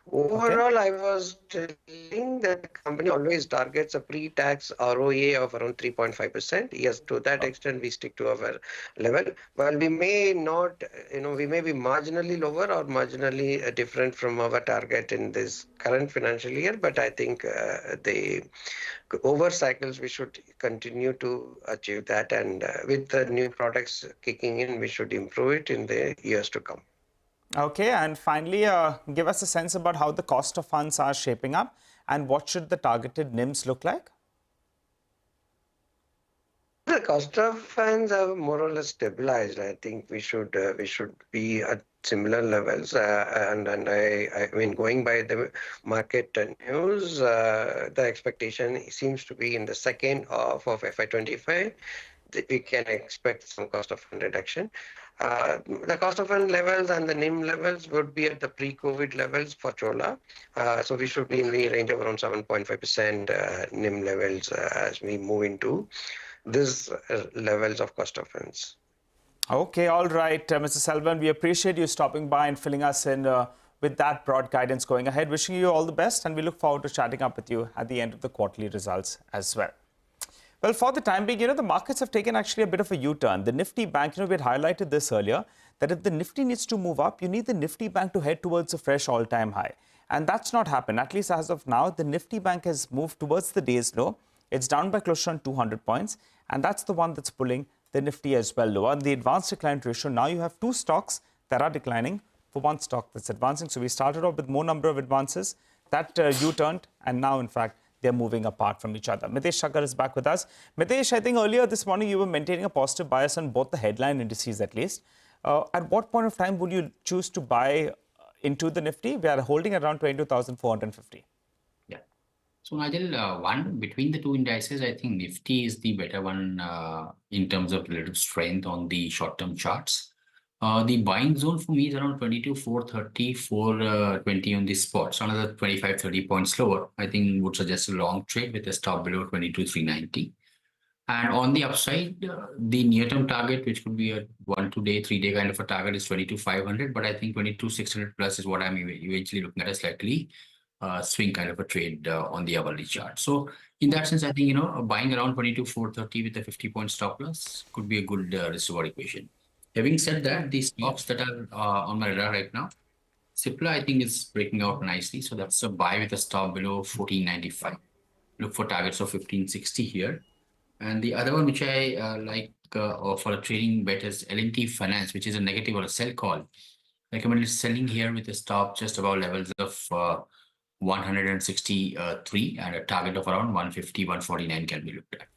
Overall, I was telling that the company always targets a pre-tax ROA of around 3.5%. Yes, to that extent, we stick to our level. While we may not, we may be marginally lower or marginally different from our target in this current financial year, but I think over cycles, we should continue to achieve that. And with the new products kicking in, we should improve it in the years to come. Okay, and finally, give us a sense about how the cost of funds are shaping up and what should the targeted NIMs look like? The cost of funds are more or less stabilized. I think we should be at similar levels. And I mean, going by the market news, the expectation seems to be in the second half of FY25 that we can expect some cost of fund reduction. The cost of fund levels and the NIM levels would be at the pre-COVID levels for Chola. So we should be in the range of around 7.5% NIM levels as we move into these levels of cost of funds. Okay, all right, Mr. Selvan, we appreciate you stopping by and filling us in with that broad guidance going ahead. Wishing you all the best, and we look forward to chatting up with you at the end of the quarterly results as well. Well, for the time being, the markets have taken actually a bit of a U-turn. The Nifty Bank, we had highlighted this earlier, that if the Nifty needs to move up, you need the Nifty Bank to head towards a fresh all-time high. And that's not happened. At least as of now, the Nifty Bank has moved towards the day's low. It's down by close to 200 points. And that's the one that's pulling the Nifty as well lower. On the advanced decline ratio, now you have two stocks that are declining for one stock that's advancing. So we started off with more number of advances that U-turned, and now, in fact, they're moving apart from each other. Mitesh Thakkar is back with us. Mitesh, I think earlier this morning you were maintaining a positive bias on both the headline indices at least. At what point of time would you choose to buy into the Nifty? We are holding around 22,450. Yeah. So, Nigel, one between the two indices, I think Nifty is the better one in terms of relative strength on the short-term charts. The buying zone for me is around 22,430, 420 on the spot. So another 25, 30 points lower, I think would suggest a long trade with a stop below 22,390. And on the upside, the near-term target, which could be a 1-2 day, 3-day kind of a target, is 22,500. But I think 22,600 plus is what I'm eventually looking at, a slightly swing kind of a trade on the hourly chart. So in that sense, I think, buying around 22,430 with a 50-point stop loss could be a good risk-reward equation. Having said that, the stocks that are on my radar right now, Cipla, I think, is breaking out nicely. So that's a buy with a stop below 1495. Look for targets of 1560 here. And the other one which I like for a trading bet is L&T Finance, which is a negative or a sell call. Recommended selling here with a stop just above levels of 163 and a target of around 150, 149 can be looked at.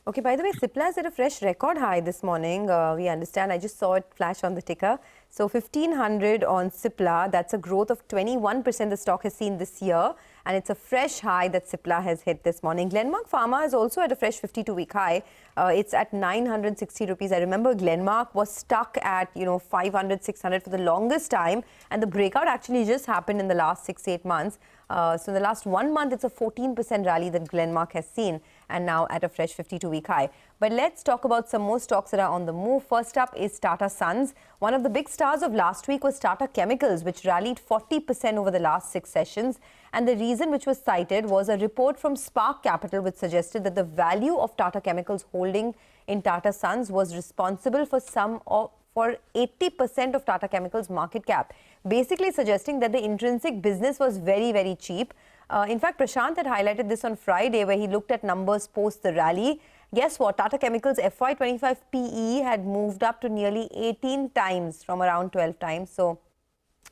Okay, by the way, Cipla is at a fresh record high this morning. We understand. I just saw it flash on the ticker. So 1,500 on Cipla. That's a growth of 21% the stock has seen this year. And it's a fresh high that Cipla has hit this morning. Glenmark Pharma is also at a fresh 52-week high. It's at 960 rupees. I remember Glenmark was stuck at, 500, 600 for the longest time. And the breakout actually just happened in the last 6-8 months. So in the last 1 month, it's a 14% rally that Glenmark has seen, and now at a fresh 52-week high. But let's talk about some more stocks that are on the move. First up is Tata Sons. One of the big stars of last week was Tata Chemicals, which rallied 40% over the last 6 sessions. And the reason which was cited was a report from Spark Capital, which suggested that the value of Tata Chemicals holding in Tata Sons was responsible for 80% of Tata Chemicals' market cap, basically suggesting that the intrinsic business was very, very cheap. In fact, Prashant had highlighted this on Friday, where he looked at numbers post the rally. Guess what? Tata Chemicals' FY25 PE had moved up to nearly 18 times from around 12 times. So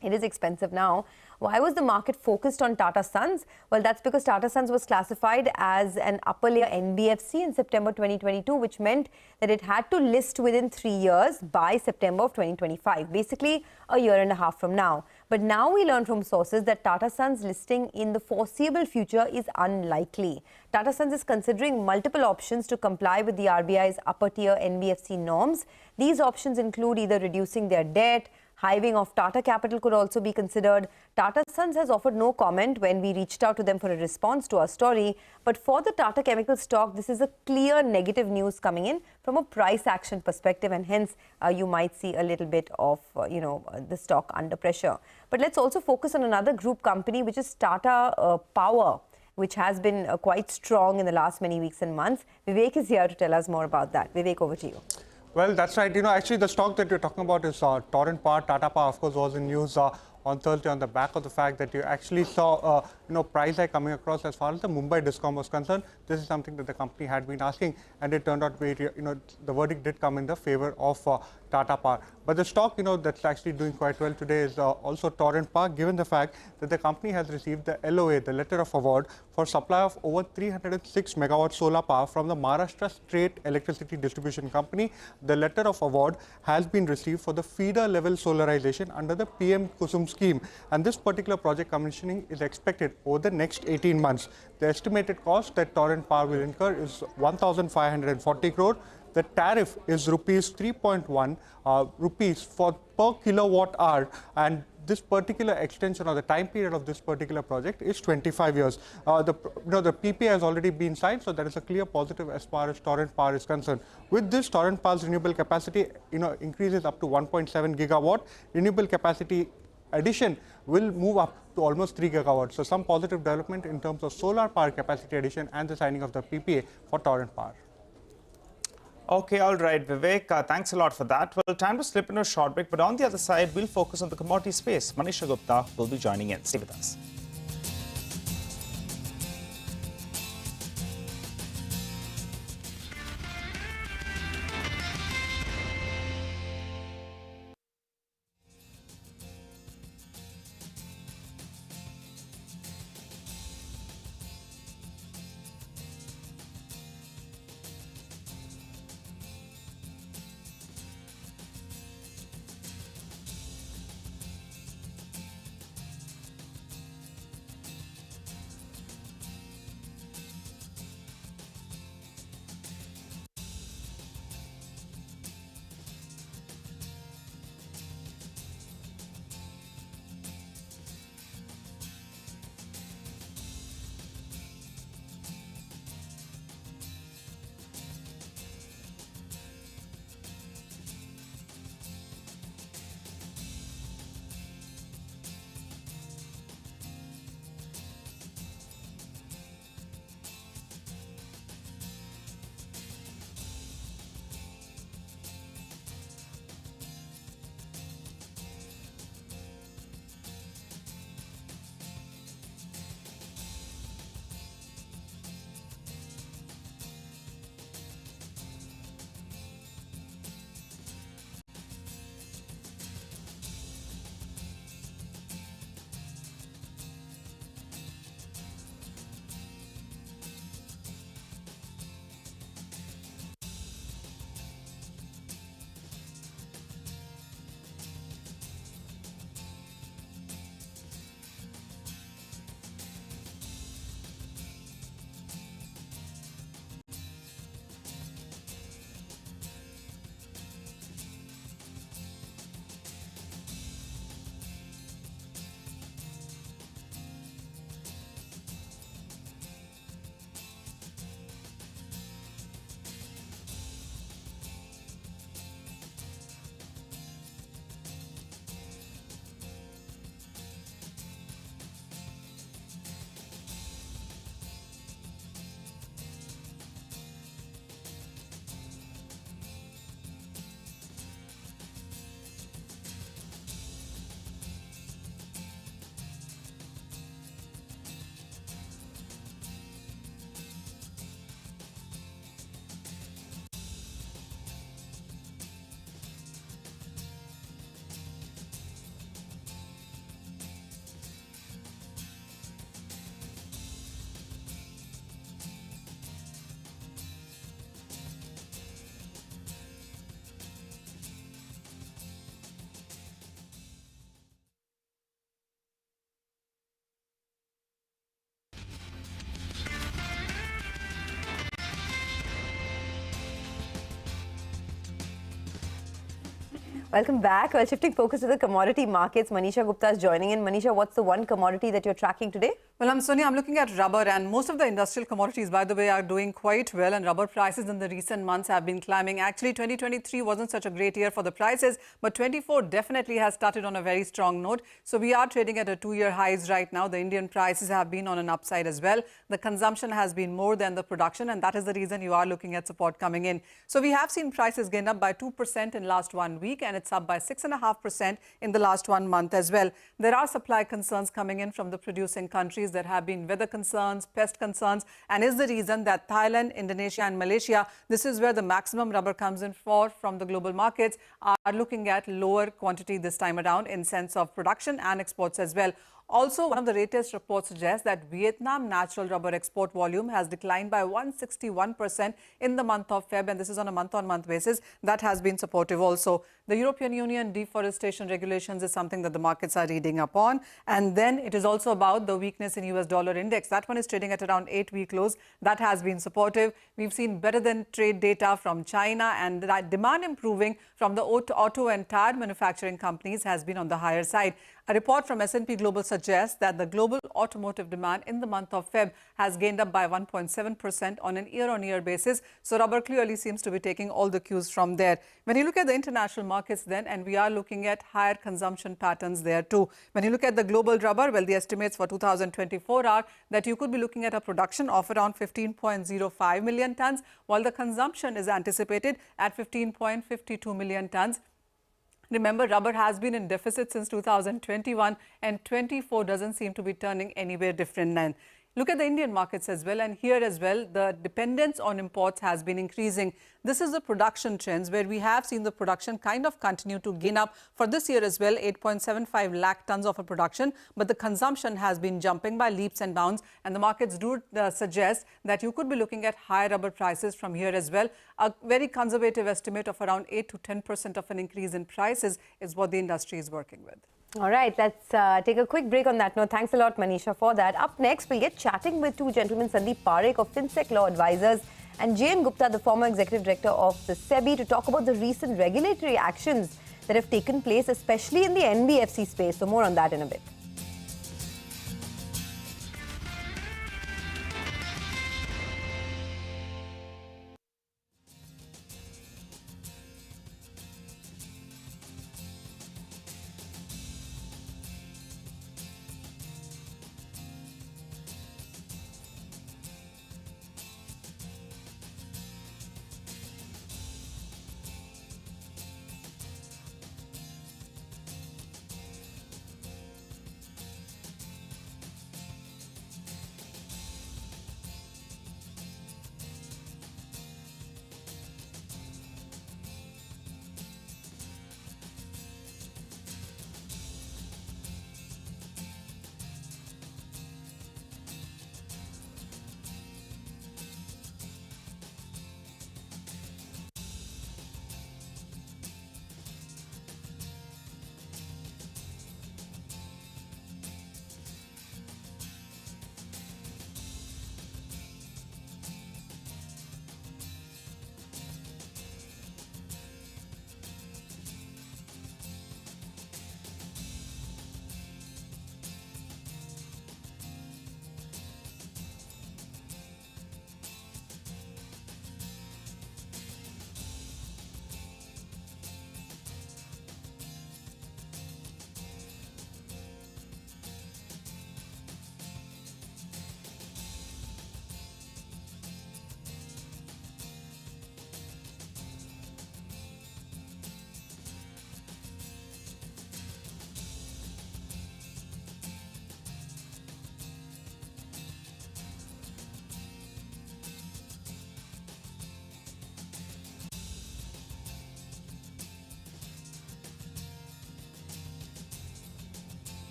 it is expensive now. Why was the market focused on Tata Sons? Well, that's because Tata Sons was classified as an upper layer NBFC in September 2022, which meant that it had to list within 3 years by September of 2025, basically a year and a half from now. But now we learn from sources that Tata Sons listing in the foreseeable future is unlikely. Tata Sons is considering multiple options to comply with the RBI's upper tier NBFC norms. These options include either reducing their debt, hiving of Tata Capital could also be considered. Tata Sons has offered no comment when we reached out to them for a response to our story. But for the Tata Chemical stock, this is a clear negative news coming in from a price action perspective, and hence you might see a little bit of, the stock under pressure. But let's also focus on another group company, which is Tata Power, which has been quite strong in the last many weeks and months. Vivek is here to tell us more about that. Vivek, over to you. Well, that's right. Actually, the stock that you're talking about is Torrent Power. Tata Power, of course, was in news on Thursday on the back of the fact that you actually saw, price hike coming across as far as the Mumbai Discom was concerned. This is something that the company had been asking, and it turned out the verdict did come in the favor of Tata Power. But the stock, that's actually doing quite well today is also Torrent Power, given the fact that the company has received the LOA, the letter of award, for supply of over 306 megawatt solar power from the Maharashtra State Electricity Distribution Company. The letter of award has been received for the feeder level solarization under the PM Kusum scheme. And this particular project commissioning is expected over the next 18 months. The estimated cost that Torrent Power will incur is 1,540 crore. The tariff is rupees 3.1 rupees for per kilowatt hour, and this particular extension or the time period of this particular project is 25 years. The PPA has already been signed, so that is a clear positive as far as Torrent Power is concerned. With this, Torrent Power's renewable capacity increases up to 1.7 gigawatt. Renewable capacity addition will move up to almost 3 gigawatts. So some positive development in terms of solar power capacity addition and the signing of the PPA for Torrent Power. Okay, all right, Vivek, thanks a lot for that. Well, time to slip into a short break, but on the other side, we'll focus on the commodity space. Manisha Gupta will be joining in. Stay with us. Welcome back. Well, shifting focus to the commodity markets, Manisha Gupta is joining in. Manisha, what's the one commodity that you're tracking today? Well, Sonia, I'm looking at rubber, and most of the industrial commodities, by the way, are doing quite well, and rubber prices in the recent months have been climbing. Actually, 2023 wasn't such a great year for the prices, but 24 definitely has started on a very strong note. So we are trading at a 2-year highs right now. The Indian prices have been on an upside as well. The consumption has been more than the production, and that is the reason you are looking at support coming in. So we have seen prices gain up by 2% in last 1 week, and it's up by 6.5% in the last 1 month as well. There are supply concerns coming in from the producing countries. There have been weather concerns, pest concerns, and is the reason that Thailand, Indonesia and Malaysia, this is where the maximum rubber comes in from the global markets, are looking at lower quantity this time around in sense of production and exports as well. Also, one of the latest reports suggests that Vietnam natural rubber export volume has declined by 161% in the month of Feb, and this is on a month-on-month basis. That has been supportive also. The European Union deforestation regulations is something that the markets are reading upon. And then it is also about the weakness in US dollar index. That one is trading at around 8-week lows. That has been supportive. We've seen better than trade data from China, and that demand improving from the auto and tire manufacturing companies has been on the higher side. A report from S&P Global suggests that the global automotive demand in the month of Feb has gained up by 1.7% on an year-on-year basis. So rubber clearly seems to be taking all the cues from there. When you look at the international markets then, and we are looking at higher consumption patterns there too. When you look at the global rubber, well, the estimates for 2024 are that you could be looking at a production of around 15.05 million tons, while the consumption is anticipated at 15.52 million tons. Remember, rubber has been in deficit since 2021, and 24 doesn't seem to be turning anywhere different then. Look at the Indian markets as well, and here as well, the dependence on imports has been increasing. This is the production trends where we have seen the production kind of continue to gain up for this year as well, 8.75 lakh tons of a production, but the consumption has been jumping by leaps and bounds, and the markets do suggest that you could be looking at higher rubber prices from here as well. A very conservative estimate of around 8 to 10% of an increase in prices is what the industry is working with. All right, let's take a quick break on that note. Thanks a lot, Manisha, for that. Up next, we'll get chatting with two gentlemen, Sandeep Parekh of FinSec Law Advisors and JN Gupta, the former executive director of the SEBI, to talk about the recent regulatory actions that have taken place, especially in the NBFC space. So more on that in a bit.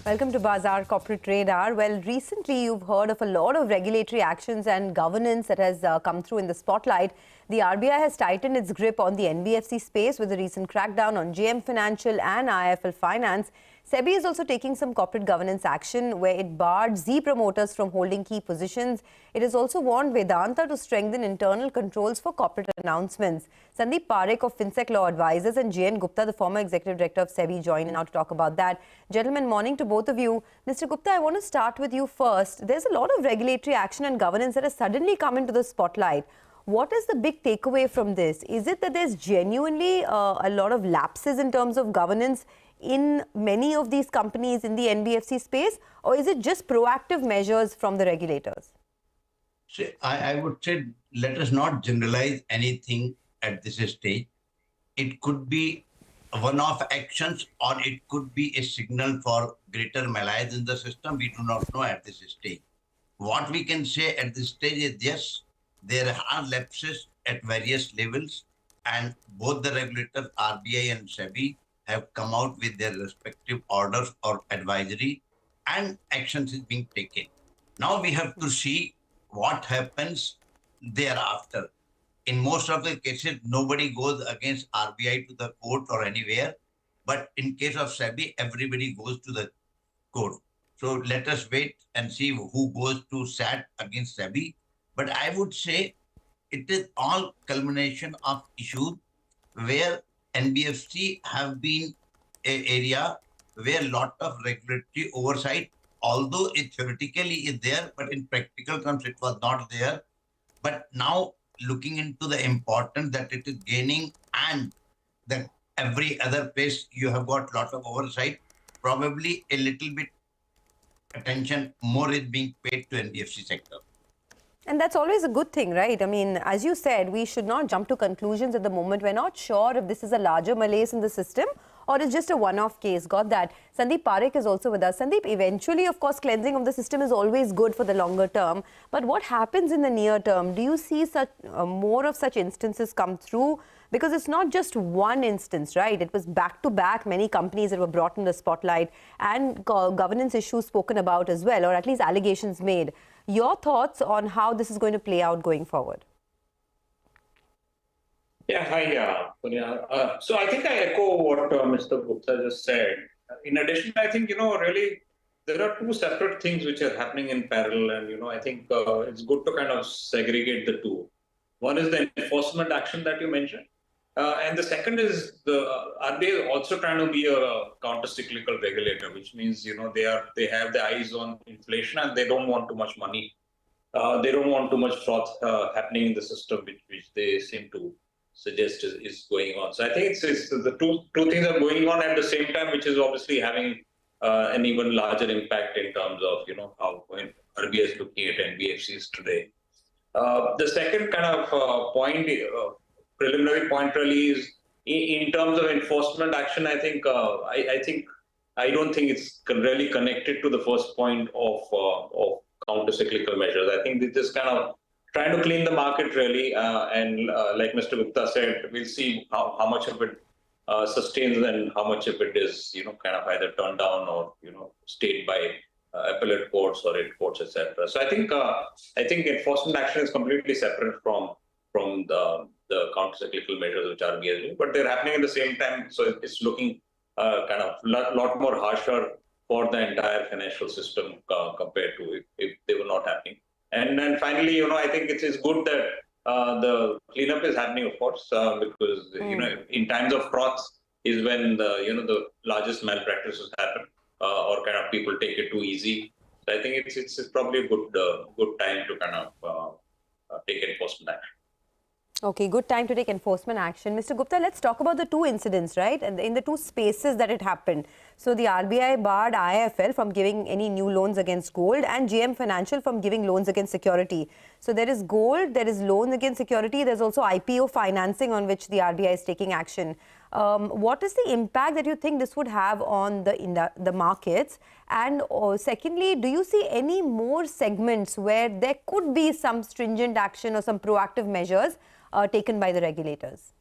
Welcome to Bazaar Corporate Radar. Well, recently you've heard of a lot of regulatory actions and governance that has come through in the spotlight. The RBI has tightened its grip on the NBFC space with the recent crackdown on JM Financial and IIFL Finance. SEBI is also taking some corporate governance action where it barred Z promoters from holding key positions. It has also warned Vedanta to strengthen internal controls for corporate announcements. Sandeep Parekh of FinSec Law Advisors and JN Gupta, the former executive director of SEBI, join now to talk about that. Gentlemen, morning to both of you. Mr. Gupta, I want to start with you first. There's a lot of regulatory action and governance that has suddenly come into the spotlight. What is the big takeaway from this? Is it that there's genuinely a lot of lapses in terms of governance in many of these companies in the NBFC space, or is it just proactive measures from the regulators? See, I would say let us not generalize anything at this stage. It could be one-off actions or it could be a signal for greater malaise in the system. We do not know at this stage. What we can say at this stage is yes, there are lapses at various levels, and both the regulators, RBI and SEBI, have come out with their respective orders or advisory, and actions is being taken. Now we have to see what happens thereafter. In most of the cases, nobody goes against RBI to the court or anywhere, but in case of SEBI, everybody goes to the court. So let us wait and see who goes to SAT against SEBI. But I would say it is all culmination of issues where NBFC have been an area where a lot of regulatory oversight, although it theoretically is there, but in practical terms it was not there. But now looking into the importance that it is gaining, and that every other place you have got a lot of oversight, probably a little bit attention more is being paid to NBFC sector. And that's always a good thing, right? I mean, as you said, we should not jump to conclusions at the moment. We're not sure if this is a larger malaise in the system or it's just a one-off case. Got that. Sandeep Parekh is also with us. Sandeep, eventually, of course, cleansing of the system is always good for the longer term. But what happens in the near term? Do you see such more of such instances come through? Because it's not just one instance, right? It was back-to-back many companies that were brought in the spotlight and governance issues spoken about as well, or at least allegations made. Your thoughts on how this is going to play out going forward? Yeah, hi, Punya. So I think I echo what Mr. Gupta just said. In addition, I think, really there are two separate things which are happening in parallel. And, I think it's good to kind of segregate the two. One is the enforcement action that you mentioned. And the second is the RBI is also trying to be a counter-cyclical regulator, which means, they have their eyes on inflation and they don't want too much money. They don't want too much fraud happening in the system, which they seem to suggest is going on. So I think it's the two things are going on at the same time, which is obviously having an even larger impact in terms of, how RBI is looking at NBFCs today. The second kind of point, preliminary point really is in terms of enforcement action. I think I don't think it's really connected to the first point of counter-cyclical measures. I think this is kind of trying to clean the market really, and like Mr. Gupta said, we'll see how much of it sustains and how much of it is kind of either turned down or stayed by appellate courts or in courts, etc. So I think enforcement action is completely separate from the counter-cyclical measures which RBI is doing, but they're happening at the same time. So it's looking kind of lot more harsher for the entire financial system compared to if they were not happening. And then finally, I think it is good that the cleanup is happening, of course, because in times of frauds is when the largest malpractices happen, or kind of people take it too easy. So I think it's probably a good time to kind of take enforcement action. Okay, good time to take enforcement action. Mr. Gupta, let's talk about the two incidents, right? And in the two spaces that it happened. So the RBI barred IIFL from giving any new loans against gold and JM Financial from giving loans against security. So there is gold, there is loans against security, there's also IPO financing on which the RBI is taking action. What is the impact that you think this would have on the markets? And secondly, do you see any more segments where there could be some stringent action or some proactive measures taken by the regulators?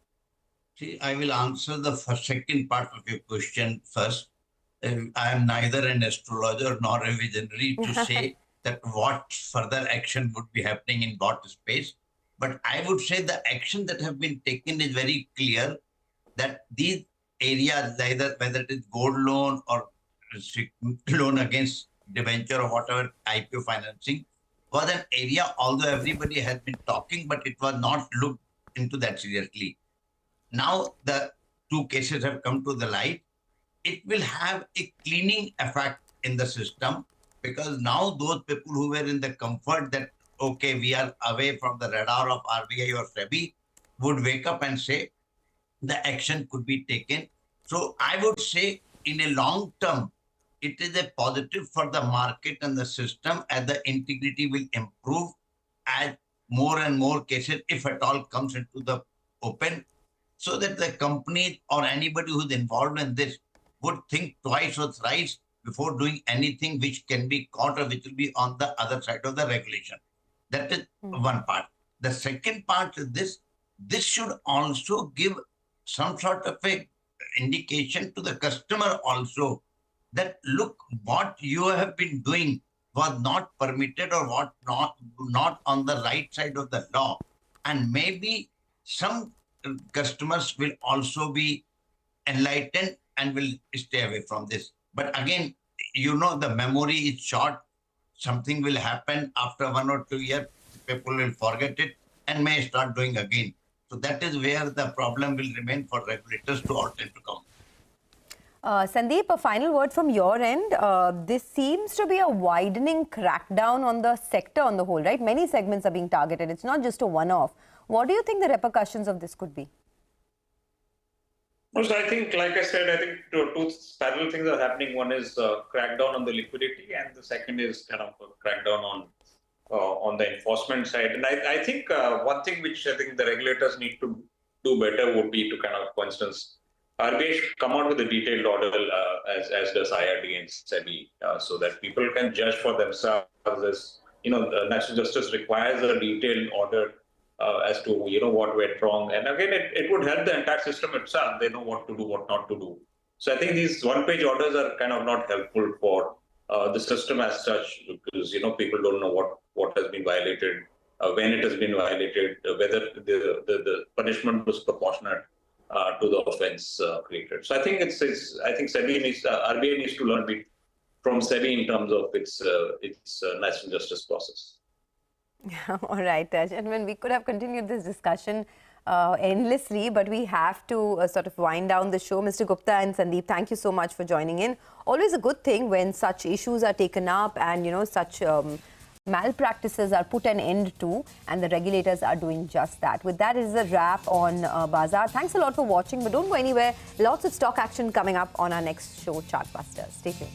See, I will answer the second part of your question first. I am neither an astrologer nor a visionary to say that what further action would be happening in what space. But I would say the action that have been taken is very clear that these areas, either whether it is gold loan or loan against debenture or whatever IPO financing, was an area, although everybody has been talking, but it was not looked into that seriously. Now the two cases have come to the light. It will have a cleaning effect in the system, because now those people who were in the comfort that, okay, we are away from the radar of RBI or SEBI, would wake up and say the action could be taken. So I would say in a long term, it is a positive for the market and the system, as the integrity will improve as more and more cases, if at all, comes into the open, so that the company or anybody who's involved in this would think twice or thrice before doing anything which can be caught or which will be on the other side of the regulation. That is one part. The second part is this. This should also give some sort of a indication to the customer also that, look, what you have been doing was not permitted or what not on the right side of the law. And maybe some customers will also be enlightened and will stay away from this. But again, the memory is short. Something will happen after 1 or 2 years, people will forget it and may start doing again. So that is where the problem will remain for regulators to all tend to come. Sandeep, a final word from your end. This seems to be a widening crackdown on the sector on the whole, right? Many segments are being targeted. It's not just a one-off. What do you think the repercussions of this could be? So I think, like I said, I think two parallel things are happening. One is crackdown on the liquidity, and the second is kind of a crackdown on the enforcement side. And I think one thing which I think the regulators need to do better would be to kind of, for instance, RBI should come out with a detailed order, as does IRD and SEBI, so that people can judge for themselves. As the national justice requires a detailed order as to what went wrong, and again, it would help the entire system itself. They know what to do, what not to do. So I think these one-page orders are kind of not helpful for the system as such, because people don't know what has been violated, when it has been violated, whether the punishment was proportionate to the offense created. So I think I think RBI needs to learn a bit from SEBI in terms of its national justice process. All right, gentlemen, we could have continued this discussion endlessly, but we have to sort of wind down the show. Mr. Gupta and Sandeep, thank you so much for joining in. Always a good thing when such issues are taken up and, such malpractices are put an end to, and the regulators are doing just that. With that, it is a wrap on Bazaar. Thanks a lot for watching, but don't go anywhere. Lots of stock action coming up on our next show, Chartbusters. Stay tuned.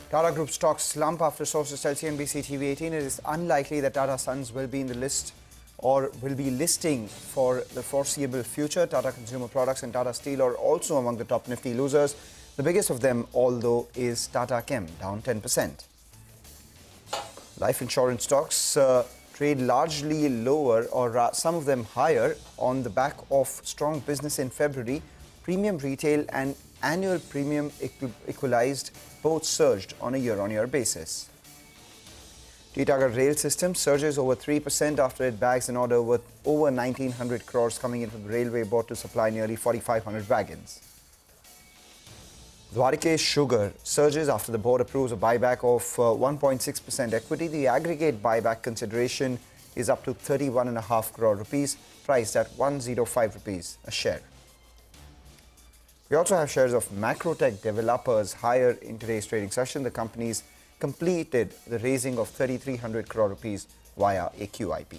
Tata Group stocks slump after sources tell CNBC-TV18 it is unlikely that Tata Sons will be in the list or will be listing for the foreseeable future. Tata Consumer Products and Tata Steel are also among the top Nifty losers. The biggest of them, although, is Tata Chem, down 10%. Life insurance stocks trade largely lower or some of them higher on the back of strong business in February. Premium retail and annual premium equalized both surged on a year-on-year basis. Tata Rail Systems surges over 3% after it bags an order worth over 1,900 crores coming in from the Railway Board to supply nearly 4,500 wagons. Dwarkesh Sugar surges after the board approves a buyback of 1.6% equity. The aggregate buyback consideration is up to 31.5 crore rupees, priced at 105 rupees a share. We also have shares of Macrotech Developers higher in today's trading session. The companies completed the raising of 3,300 crore rupees via a QIP.